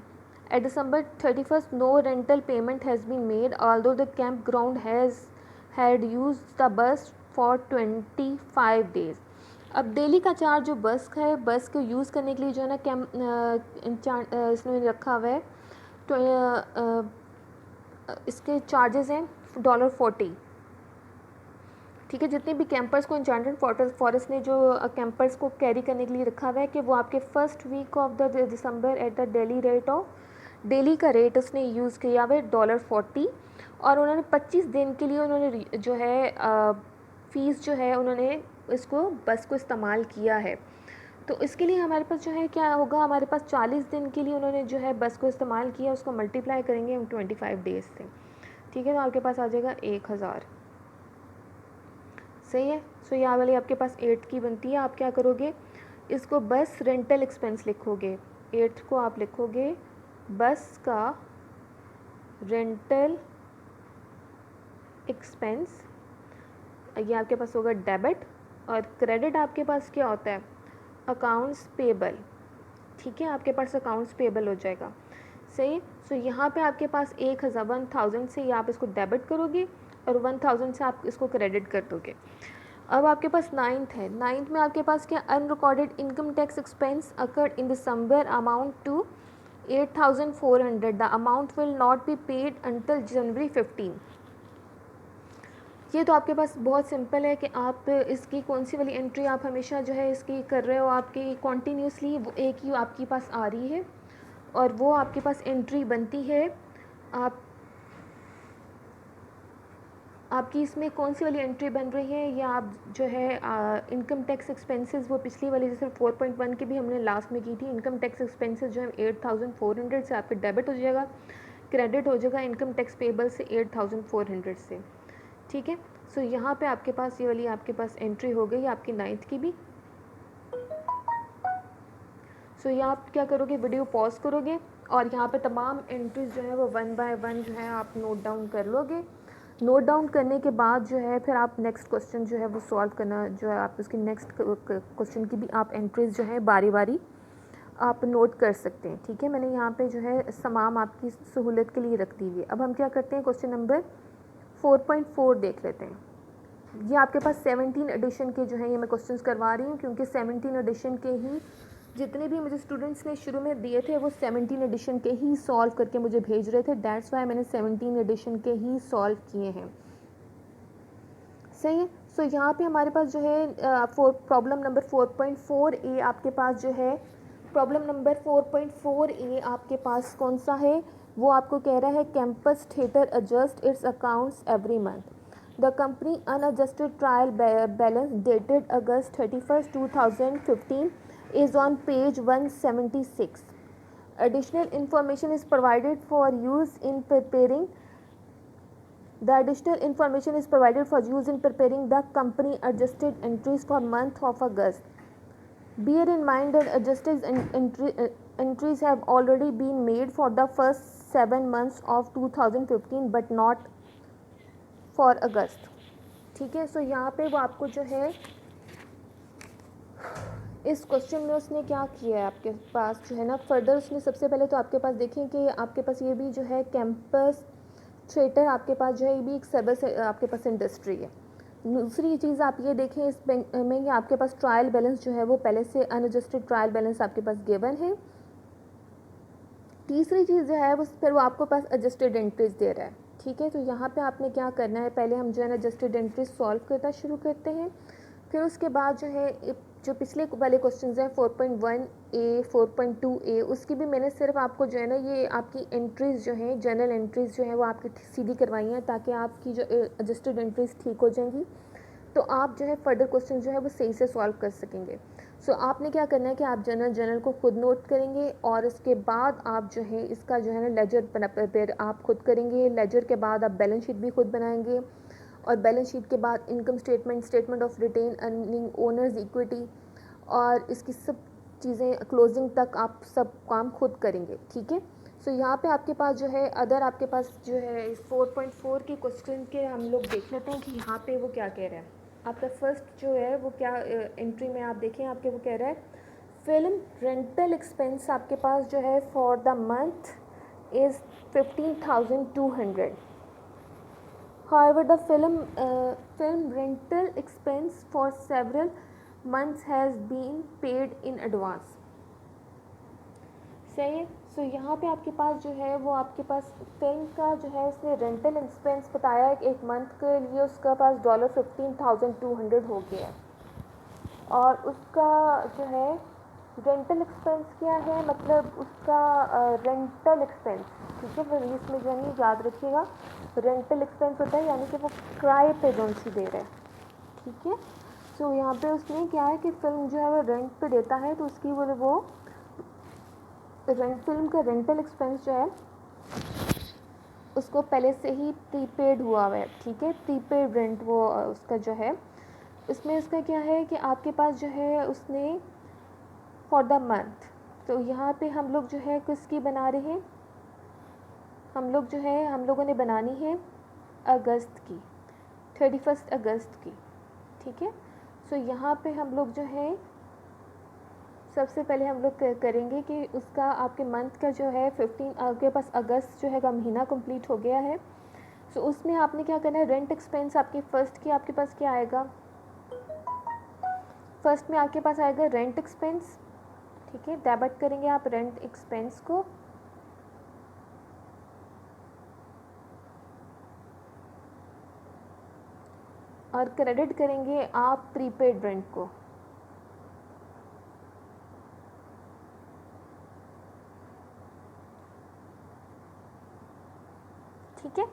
At December 31st, no rental payment has been made, although the campground had used the bus for 25 days. अब daily का charge जो बस का है, बस को use करने के लिए जो है ना इसमें रखा हुआ है, तो इसके चार्जेस हैं $40। ठीक है, जितने भी कैंपर्स को इंचांटेड फॉरेस्ट ने जो कैंपर्स को कैरी करने के लिए रखा हुआ है कि वो आपके first week of the December at the daily rate of, daily का रेट उसने यूज़ किया हुआ है $40, और उन्होंने 25 दिन के लिए उन्होंने जो है फ़ीस जो है उन्होंने इसको बस को इस्तेमाल किया है। तो इसके लिए हमारे पास जो है क्या होगा, हमारे पास 40 दिन के लिए उन्होंने जो है बस को इस्तेमाल किया, उसको मल्टीप्लाई करेंगे हम 25 डेज़ से। ठीक है, तो आपके पास आ जाएगा 1000। सही है, सो यहाँ वाली आपके पास 8 की बनती है। आप क्या करोगे, इसको बस रेंटल एक्सपेंस लिखोगे, 8 को आप लिखोगे बस का रेंटल एक्सपेंस, ये आपके पास होगा डेबिट, और क्रेडिट आपके पास क्या होता है, अकाउंट्स पेबल। ठीक है, आपके पास अकाउंट्स पेबल हो जाएगा। सही। सो यहाँ पे आपके पास 1000 से आप इसको डेबिट करोगे और 1000 से आप इसको क्रेडिट कर दोगे। अब आपके पास नाइन्थ है। नाइन्थ में आपके पास क्या, unrecorded income tax expense accrued in December amount to 8400, the amount will not be paid until January 15। ये तो आपके पास बहुत सिंपल है कि आप इसकी कौन सी वाली एंट्री आप हमेशा जो है इसकी कर रहे हो, आपकी कॉन्टीन्यूसली वो एक ही आपके पास आ रही है और वो आपके पास एंट्री बनती है। आपकी इसमें कौन सी वाली एंट्री बन रही है, या आप जो है इनकम टैक्स एक्सपेंसेस वो पिछली वाली जैसे 4.1 की भी हमने लास्ट में की थी। इनकम टैक्स एक्सपेंसेस जो है 8400 से आपके डेबिट हो जाएगा, क्रेडिट हो जाएगा इनकम टैक्स पेबल से 8400 से। ठीक है। सो यहाँ पे आपके पास ये वाली आपके पास एंट्री हो गई आपकी नाइन्थ की भी। सो यहाँ आप क्या करोगे, वीडियो पॉज करोगे और यहाँ पे तमाम एंट्रीज जो है वो 1 बाय 1 जो है आप नोट डाउन कर लोगे। नोट डाउन करने के बाद जो है फिर आप नेक्स्ट क्वेश्चन जो है वो सॉल्व करना जो है आप उसकी नेक्स्ट क्वेश्चन की भी आप एंट्रीज जो है बारी बारी आप नोट कर सकते हैं। ठीक है, मैंने यहाँ पे जो है तमाम आपकी सहूलत के लिए रख दी हुई है। अब हम क्या करते हैं, क्वेश्चन नंबर 4.4 देख लेते हैं। ये आपके पास 17 एडिशन के जो है ये मैं क्वेश्चंस करवा रही हूँ, क्योंकि 17 एडिशन के ही जितने भी मुझे स्टूडेंट्स ने शुरू में दिए थे वो 17 एडिशन के ही सॉल्व करके मुझे भेज रहे थे। दैट्स वाई मैंने 17 एडिशन के ही सॉल्व किए हैं। सही है। सो यहाँ पे हमारे पास जो है प्रॉब्लम नंबर 4.4 ए आपके पास जो है, प्रॉब्लम नंबर 4.4 ए आपके पास कौन सा है, वो आपको कह रहा है campus theatre adjust its accounts every month. The company unadjusted trial balance dated August 31, 2015 is on page 176. Additional information is provided for use in preparing the company adjusted entries for month of August. Bear in mind that adjusted entries have already been made for the first 7 months of 2015 but not for August. ठीक है। सो यहाँ पे वो आपको जो है इस question में उसने क्या किया है आपके पास जो है ना फर्दर, उसने सबसे पहले तो आपके पास देखें कि आपके पास ये भी जो है कैंपस थिएटर आपके पास जो है ये भी एक सर्विस आपके पास इंडस्ट्री है। दूसरी चीज़ आप ये देखें इस बैंक में ये आपके पास ट्रायल बैलेंस जो है वो पहले से अनएडजस्टेड ट्रायल बैलेंस आपके पास गिवन है। तीसरी चीज़ जो है वो फिर वो आपको पास एडजस्टेड एंट्रीज दे रहा है। ठीक है, तो यहाँ पे आपने क्या करना है, पहले हम जो है ना एडजस्टेड एंट्रीज सॉल्व करना शुरू करते हैं। फिर उसके बाद जो है जो पिछले वाले क्वेश्चंस हैं 4.1 ए 4.2 ए उसकी भी मैंने सिर्फ आपको जो है ना ये आपकी एंट्रीज़ जो हैं जनरल एंट्रीज़ जो हैं वो आपकी सीधी करवाई हैं ताकि आपकी जो एडजस्टेड एंट्रीज़ ठीक हो जाएंगी, तो आप जो है फर्दर क्वेश्चन जो है वो सही से सॉल्व कर सकेंगे। सो आपने क्या करना है कि आप जनरल को खुद नोट करेंगे और इसके बाद आप जो है इसका जो है ना लेजर प्रिपेयर आप खुद करेंगे। लेजर के बाद आप बैलेंस शीट भी खुद बनाएंगे और बैलेंस शीट के बाद income statement, statement of retain earning, owners equity और इसकी सब चीज़ें क्लोजिंग तक आप सब काम खुद करेंगे। ठीक है। सो यहाँ पे आपके पास जो है अदर आपके पास जो है 4.4 के क्वेश्चन के हम लोग देख लेते हैं कि यहाँ पे वो क्या कह रहा है। आपका फर्स्ट जो है वो क्या एंट्री में आप देखें आपके वो कह रहा है फिल्म रेंटल एक्सपेंस आपके पास जो है for the month is 15,200। However, the film rental expense for several months has been paid in advance. सही है। सो यहाँ पे आपके पास जो है वो आपके पास फिल्म का जो है उसने रेंटल एक्सपेंस बताया है एक मंथ के लिए उसका पास $15,200 हो गया है और उसका जो है रेंटल एक्सपेंस क्या है, मतलब उसका रेंटल एक्सपेंस। ठीक है, वो इसमें जो है याद रखिएगा रेंटल एक्सपेंस होता है यानी कि वो किराए पे जो सी दे रहा है। ठीक है। सो यहाँ पे उसने क्या है कि फिल्म जो है वो रेंट पे देता है तो उसकी वो फिल्म का रेंटल एक्सपेंस जो है उसको पहले से ही प्रीपेड हुआ हुआ है। ठीक है, प्रीपेड रेंट वो उसका जो है इसमें उसका क्या है कि आपके पास जो है उसने फॉर द मंथ, तो यहाँ पे हम लोग जो है किसकी बना रहे हैं, हम लोगों ने बनानी है अगस्त की, 31 अगस्त की। ठीक है। सो यहाँ पे हम लोग जो है सबसे पहले हम लोग करेंगे कि उसका आपके मंथ का जो है 15 आपके पास अगस्त जो है का महीना कंप्लीट हो गया है। सो उसमें आपने क्या करना है, रेंट एक्सपेंस आपकी फ़र्स्ट की आपके पास क्या आएगा, फर्स्ट में आपके पास आएगा रेंट एक्सपेंस। ठीक है, डेबिट करेंगे आप रेंट एक्सपेंस को, और क्रेडिट करेंगे आप प्रीपेड रेंट को। ठीक है,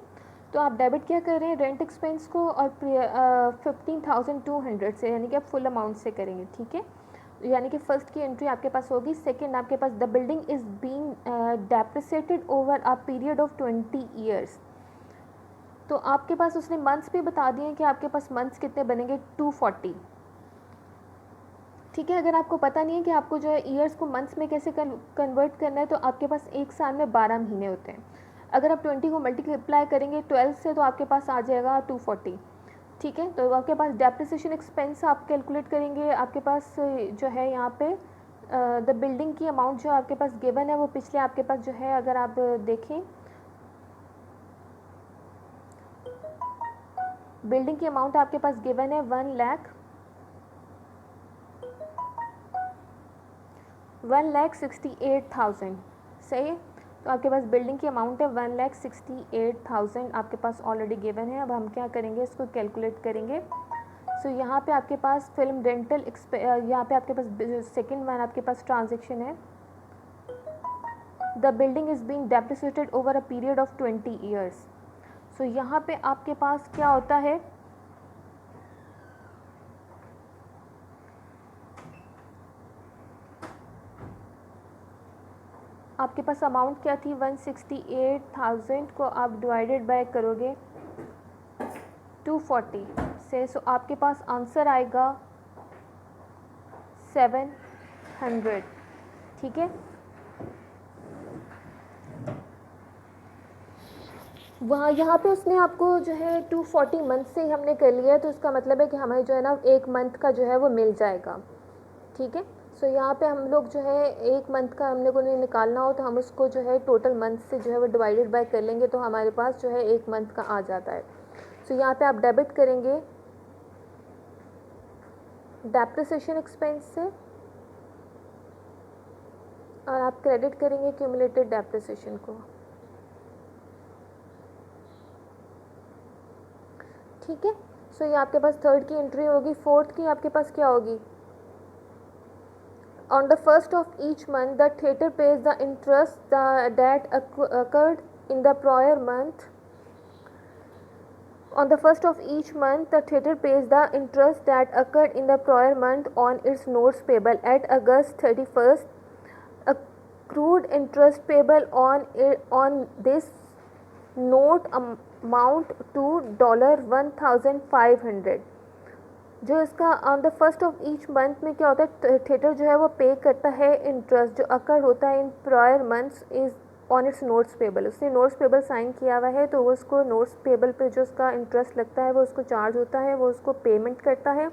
तो आप डेबिट क्या कर रहे हैं, रेंट एक्सपेंस को, और 15,200 से, यानी कि आप फुल अमाउंट से करेंगे। ठीक है, यानी कि फर्स्ट की एंट्री आपके पास होगी। सेकंड आपके पास the building is being depreciated over a period of 20 years. तो आपके पास उसने मंथ्स भी बता दिए कि आपके पास मंथ्स कितने बनेंगे, 240। ठीक है, अगर आपको पता नहीं है कि आपको जो है ईयर्स को मंथ्स में कैसे कन्वर्ट करना है, तो आपके पास एक साल में 12 महीने होते हैं। अगर आप 20 को मल्टीप्लाई करेंगे 12 से, तो आपके पास आ जाएगा 240। ठीक है, तो आपके पास डेप्रिसिएशन एक्सपेंस आप कैलकुलेट करेंगे। आपके पास जो है यहाँ पे द बिल्डिंग की अमाउंट जो आपके पास गिवन है, वो पिछले आपके पास जो है, अगर आप देखें बिल्डिंग की अमाउंट आपके पास गिवन है 1,68,000। सही है, तो आपके पास बिल्डिंग की अमाउंट है 1,68,000 आपके पास ऑलरेडी गिवन है। अब हम क्या करेंगे, इसको कैलकुलेट करेंगे। सो यहाँ पे आपके पास फिल्म रेंटल यहाँ पे आपके पास सेकंड वन आपके पास ट्रांजेक्शन है, the building is being depreciated over a period of 20 years. So यहाँ पे आपके पास क्या होता है, आपके पास अमाउंट क्या थी, 168,000 को आप डिवाइडेड बाय करोगे 240 से। सो आपके पास आंसर आएगा 700। ठीक है, वहाँ यहाँ पे उसने आपको जो है 240 मंथ से ही हमने कर लिया है, तो इसका मतलब है कि हमें जो है ना एक मंथ का जो है वो मिल जाएगा। ठीक है, सो यहाँ पे हम लोग जो है एक मंथ का हमने को नहीं निकालना हो, तो हम उसको जो है टोटल मंथ से जो है वो डिवाइडेड बाय कर लेंगे, तो हमारे पास जो है एक मंथ का आ जाता है। सो यहाँ पे आप डेबिट करेंगे डेप्रिसिएशन एक्सपेंस से, और आप क्रेडिट करेंगे क्यूमुलेटेड डेप्रिसिएशन को। ठीक है, सो ये आपके पास थर्ड की एंट्री होगी। फोर्थ की आपके पास क्या होगी, on the first of each month the theatre pays the interest that occurred in the prior month. On the first of each month the theatre pays the interest that occurred in the prior month on its notes payable at August 31st. Accrued interest payable on this note amount to $1,500। जो इसका on the first of each month में क्या होता है, theatre जो है वो पे करता है इंटरेस्ट जो अकर होता है in prior months is on its notes payable. उसने नोट्स पेबल साइन किया हुआ है, तो वो उसको नोट्स पेबल पे जो उसका इंटरेस्ट लगता है वो उसको चार्ज होता है, वो उसको पेमेंट करता है।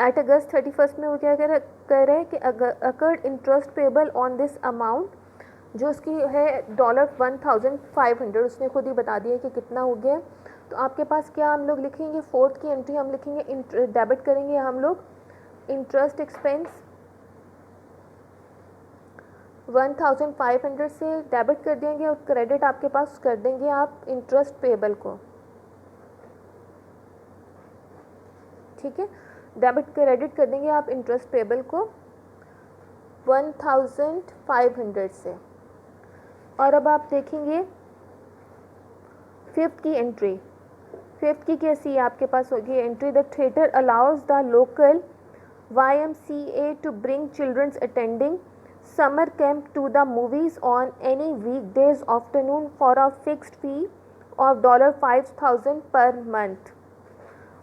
एट अगस्त 31st में वो क्या कह रहे हैं कि occurred interest payable on this amount, जो उसकी है $1,500, उसने खुद ही बता दिया कि कितना हो गया। तो आपके पास क्या हम लोग लिखेंगे, फोर्थ की एंट्री हम लिखेंगे, डेबिट करेंगे हम लोग इंटरेस्ट एक्सपेंस 1,500 से डेबिट कर देंगे, और क्रेडिट आपके पास कर देंगे आप इंटरेस्ट पेबल को। ठीक है, डेबिट क्रेडिट कर देंगे आप इंटरेस्ट पेबल को 1,500 से। और अब आप देखेंगे फिफ्थ की एंट्री, फिफ्थ की कैसी आपके पास होगी entry, the theatre allows the local YMCA to bring childrens attending summer camp to the movies on any weekdays afternoon for a fixed fee of $5,000 per month.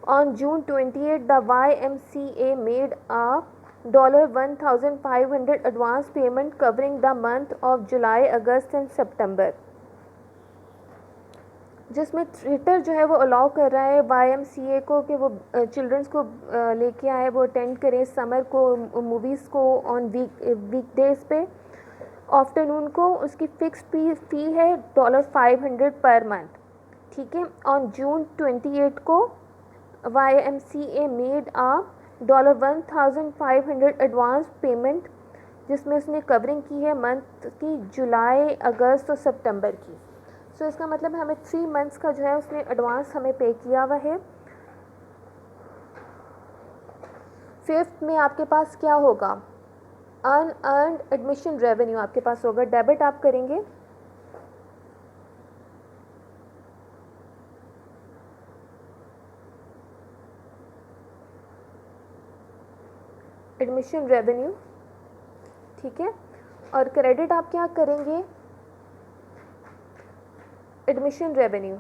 On June 28, the YMCA made a $1,500 advance payment covering the month of July, August and September. जिसमें theatre जो है वो allow कर रहा है YMCA को कि वो चिल्ड्रंस को लेके आए, वो अटेंड करें समर को मूवीज़ को ऑन वीकडेज पे आफ्टरनून को। उसकी फिक्स फ़ी है $500 पर मंथ, ठीक है। ऑन जून 28 को YMCA मेड आ $1,500 एडवांस पेमेंट, जिसमें उसने कवरिंग की है मंथ की जुलाई, अगस्त और सितंबर की। सो इसका मतलब हमें 3 मंथ्स का जो है उसने एडवांस हमें पे किया हुआ है। फिफ्थ में आपके पास क्या होगा, अनअर्न्ड एडमिशन रेवेन्यू आपके पास होगा। डेबिट आप करेंगे एडमिशन रेवेन्यू, ठीक है, और क्रेडिट आप क्या करेंगे, एडमिशन रेवेन्यू,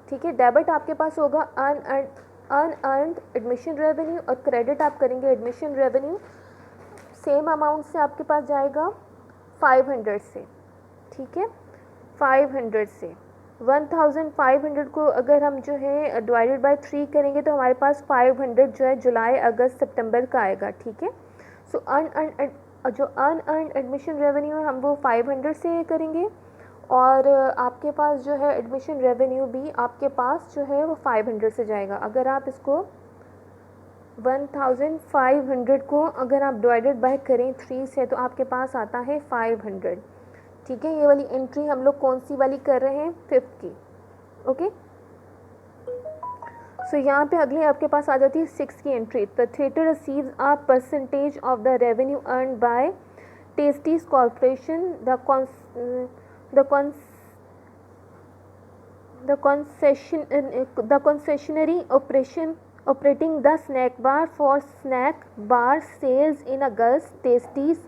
ठीक है। डेबिट आपके पास होगा अनअर्न्ड एडमिशन रेवेन्यू और क्रेडिट आप करेंगे एडमिशन रेवेन्यू। सेम अमाउंट से आपके पास जाएगा 500 से, ठीक है, 500 से 1500 को अगर हम जो है डिवाइडेड बाय 3 करेंगे तो हमारे पास 500 जो है जुलाई, अगस्त, सितंबर का आएगा, ठीक है। सो जो अनअर्न्ड एडमिशन रेवेन्यू है हम वो 500 से करेंगे, और आपके पास जो है एडमिशन रेवेन्यू भी आपके पास जो है वो 500 से जाएगा। अगर आप इसको 1500 को अगर आप डिवाइडेड बाय करें 3 से तो आपके पास आता है 500, ठीक है। ये वाली एंट्री हम लोग कौन सी वाली कर रहे हैं, 5th की, ओके। सो यहाँ पे अगले आपके पास आ जाती है 6th की entry. The theatre receives a percentage of the revenue earn by Tasty's corporation, the concessionary operating the snack bar for snack bar sales in August. Tasties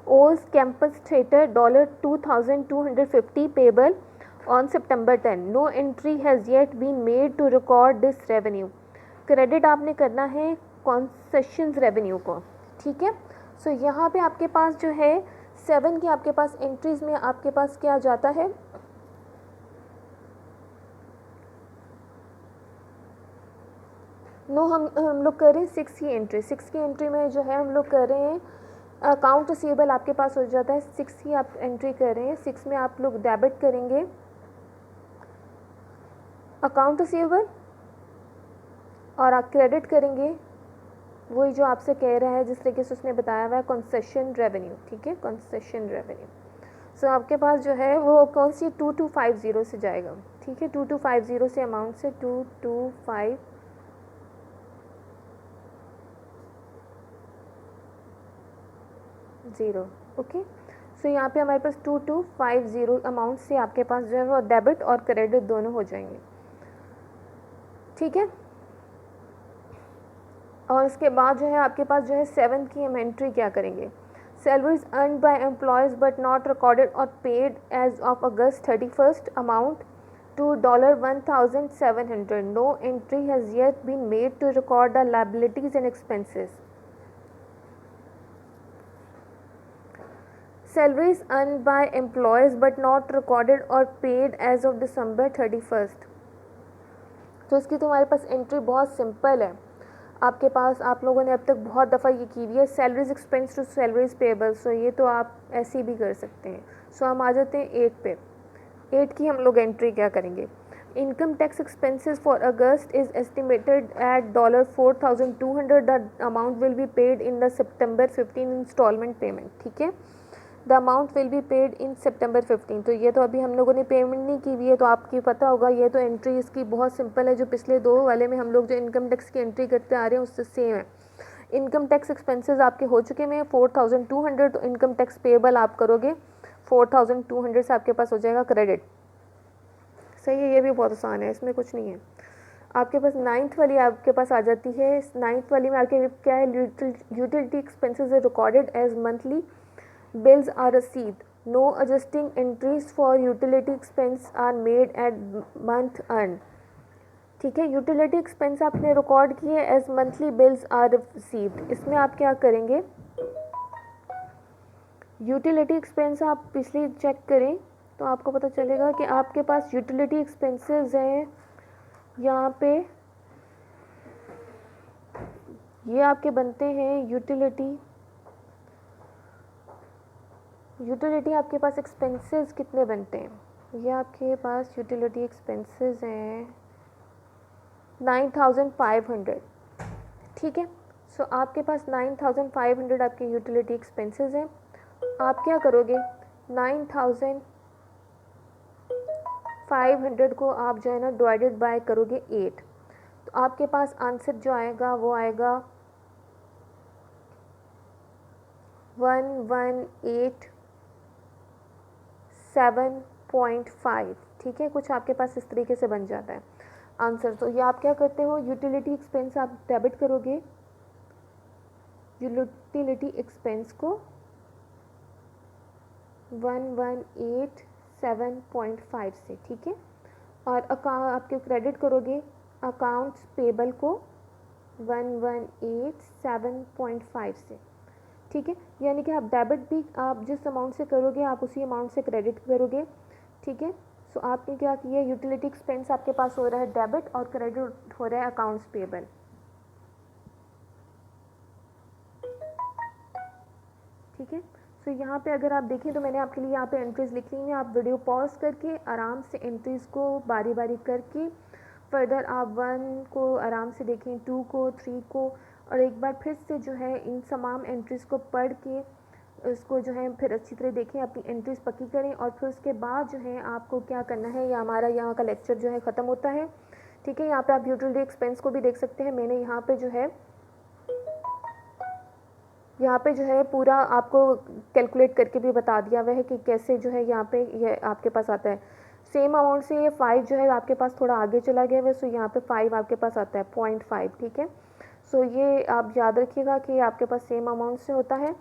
owes Campus Theatre $2,250 payable on September 10. No entry has yet been made to record this revenue. Credit आपने करना है कॉन्सेशंस revenue को, ठीक है। सो यहाँ पे आपके पास जो है 7 की आपके पास एंट्रीज में आपके पास क्या जाता है, हम लोग कर रहे हैं 6 की एंट्री। 6 की एंट्री में जो है हम लोग कर रहे हैं अकाउंट रिसीवेबल आपके पास हो जाता है। 6 की आप एंट्री कर रहे हैं, 6 में आप लोग डेबिट करेंगे अकाउंट रिसीवेबल और आप क्रेडिट करेंगे वही जो आपसे कह रहा है जिस तरीके से उसने बताया हुआ है, कंसेशन रेवेन्यू, ठीक है, कंसेशन रेवेन्यू। सो आपके पास जो है वो कौन सी 2250 से जाएगा, ठीक है, 2250 से अमाउंट से 2250, ओके। सो यहाँ पे हमारे पास 2250 अमाउंट से आपके पास जो है वो डेबिट और क्रेडिट दोनों हो जाएंगे, ठीक है। और उसके बाद जो है आपके पास जो है 7 की हम एंट्री क्या करेंगे, salaries earned by employees but not recorded और paid as of August 31st amount to $1,700. No entry has yet been made to record the liabilities and expenses. Salaries earned by employees but not recorded or paid as of December 31st. तो इसकी तो हमारे पास entry बहुत simple है आपके पास, आप लोगों ने अब तक बहुत दफ़ा ये की हुई है, salaries expense to salaries payable. So ये तो आप ऐसे भी कर सकते हैं। सो हम आ जाते हैं 8 पे। 8 की हम लोग एंट्री क्या करेंगे, income tax expenses for August is estimated at $4,200. The amount will be paid in the September 15 installment payment, ठीक है। The amount will be paid in September 15। तो ये तो अभी हम लोगों ने पेमेंट नहीं की हुई है, तो आपकी पता होगा ये तो एंट्री इसकी बहुत सिंपल है, जो पिछले 2 वाले में हम लोग जो इनकम टैक्स की एंट्री करते आ रहे हैं उससे सेम है। इनकम टैक्स एक्सपेंसेस आपके हो चुके हैं 4,200, तो इनकम टैक्स पेबल आप करोगे 4,200 से आपके पास हो जाएगा क्रेडिट, सही है। ये भी बहुत आसान है, इसमें कुछ नहीं है। आपके पास 9th वाली आपके पास आ जाती है। 9th वाली में आपके क्या है, utility expenses are recorded as monthly bills are received. No adjusting entries for utility expense are made at month end, ठीक है। यूटिलिटी एक्सपेंस आपने रिकॉर्ड किए as monthly bills are received. इसमें आप क्या करेंगे, यूटिलिटी एक्सपेंस आप पिछली चेक करें तो आपको पता चलेगा कि आपके पास यूटिलिटी एक्सपेंसेस हैं यहाँ पे, ये आपके बनते हैं यूटिलिटी आपके पास एक्सपेंसेस कितने बनते हैं, ये आपके पास यूटिलिटी एक्सपेंसेस हैं 9500, ठीक है। सो आपके पास 9500 आपके यूटिलिटी एक्सपेंसेस हैं। आप क्या करोगे, 9500 को आप जो है ना डिवाइडेड बाय करोगे 8, तो आपके पास आंसर जो आएगा वो आएगा 1187.5, ठीक है। कुछ आपके पास इस तरीके से बन जाता है आंसर। तो ये आप क्या करते हो, यूटिलिटी एक्सपेंस आप डेबिट करोगे यूटिलिटी एक्सपेंस को 1187.5 से, ठीक है। और आपके क्रेडिट करोगे अकाउंट्स पेबल को 1187.5 से, ठीक है। यानी कि आप डेबिट भी आप जिस अमाउंट से करोगे आप उसी अमाउंट से क्रेडिट करोगे, ठीक है। सो आपने क्या किया, यूटिलिटी एक्सपेंस आपके पास हो रहा है डेबिट और क्रेडिट हो रहा है अकाउंट्स पेबल, ठीक है। सो यहाँ पे अगर आप देखें तो मैंने आपके लिए यहाँ पे एंट्रीज लिख ली हैं, आप वीडियो पॉज करके आराम से एंट्रीज़ को बारी बारी करके फर्दर आप 1 को आराम से देखें, 2 को, 3 को, और एक बार फिर से जो है इन तमाम एंट्रीज़ को पढ़ के इसको जो है फिर अच्छी तरह देखें, अपनी एंट्रीज़ पक्की करें, और फिर उसके बाद जो है आपको क्या करना है, या हमारा यहाँ का लेक्चर जो है ख़त्म होता है, ठीक है। यहाँ पे आप यूटिलिटी एक्सपेंस को भी देख सकते हैं, मैंने यहाँ पे जो है पूरा आपको कैलकुलेट करके भी बता दिया हुआ है कि कैसे जो है यहाँ पे ये आपके पास आता है। सेम अमाउंट से ये 5 जो है आपके पास थोड़ा आगे चला गया है, सो यहाँ पे 5 आपके पास आता है 0.5, ठीक है। सो ये आप याद रखिएगा कि आपके पास सेम अमाउंट से होता है।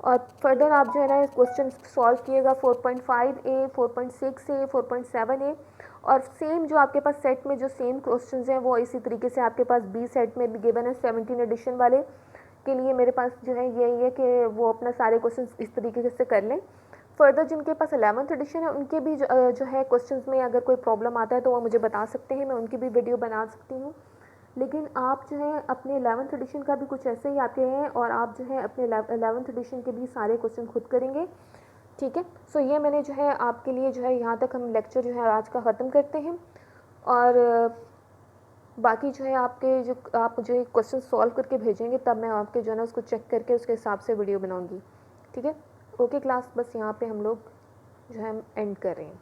और फर्दर आप जो है ना क्वेश्चन सॉल्व कीजिएगा 4.5A, 4.6A, 4.7A, और सेम जो आपके पास सेट में जो सेम क्वेश्चंस हैं वो इसी तरीके से आपके पास बी सेट में भी गिवन है 17 एडिशन वाले के लिए मेरे पास जो है यही है कि वो अपना सारे क्वेश्चन इस तरीके से कर लें। फर्दर जिनके पास 11th एडिशन है उनके भी जो है क्वेश्चंस में अगर कोई प्रॉब्लम आता है तो वो मुझे बता सकते हैं, मैं उनकी भी वीडियो बना सकती हूँ। लेकिन आप जो है अपने 11th एडिशन का भी कुछ ऐसे ही आते हैं और आप जो है अपने 11th एडिशन के भी सारे क्वेश्चन खुद करेंगे, ठीक है। सो ये मैंने जो है आपके लिए जो है यहाँ तक हम लेक्चर जो है आज का ख़त्म करते हैं, और बाकी जो है आपके जो आप मुझे क्वेश्चन सॉल्व करके भेजेंगे तब मैं आपके जो है ना उसको चेक करके उसके हिसाब से वीडियो बनाऊँगी, ठीक है। ओके क्लास, बस यहाँ पे हम लोग जो है एंड कर रहे हैं।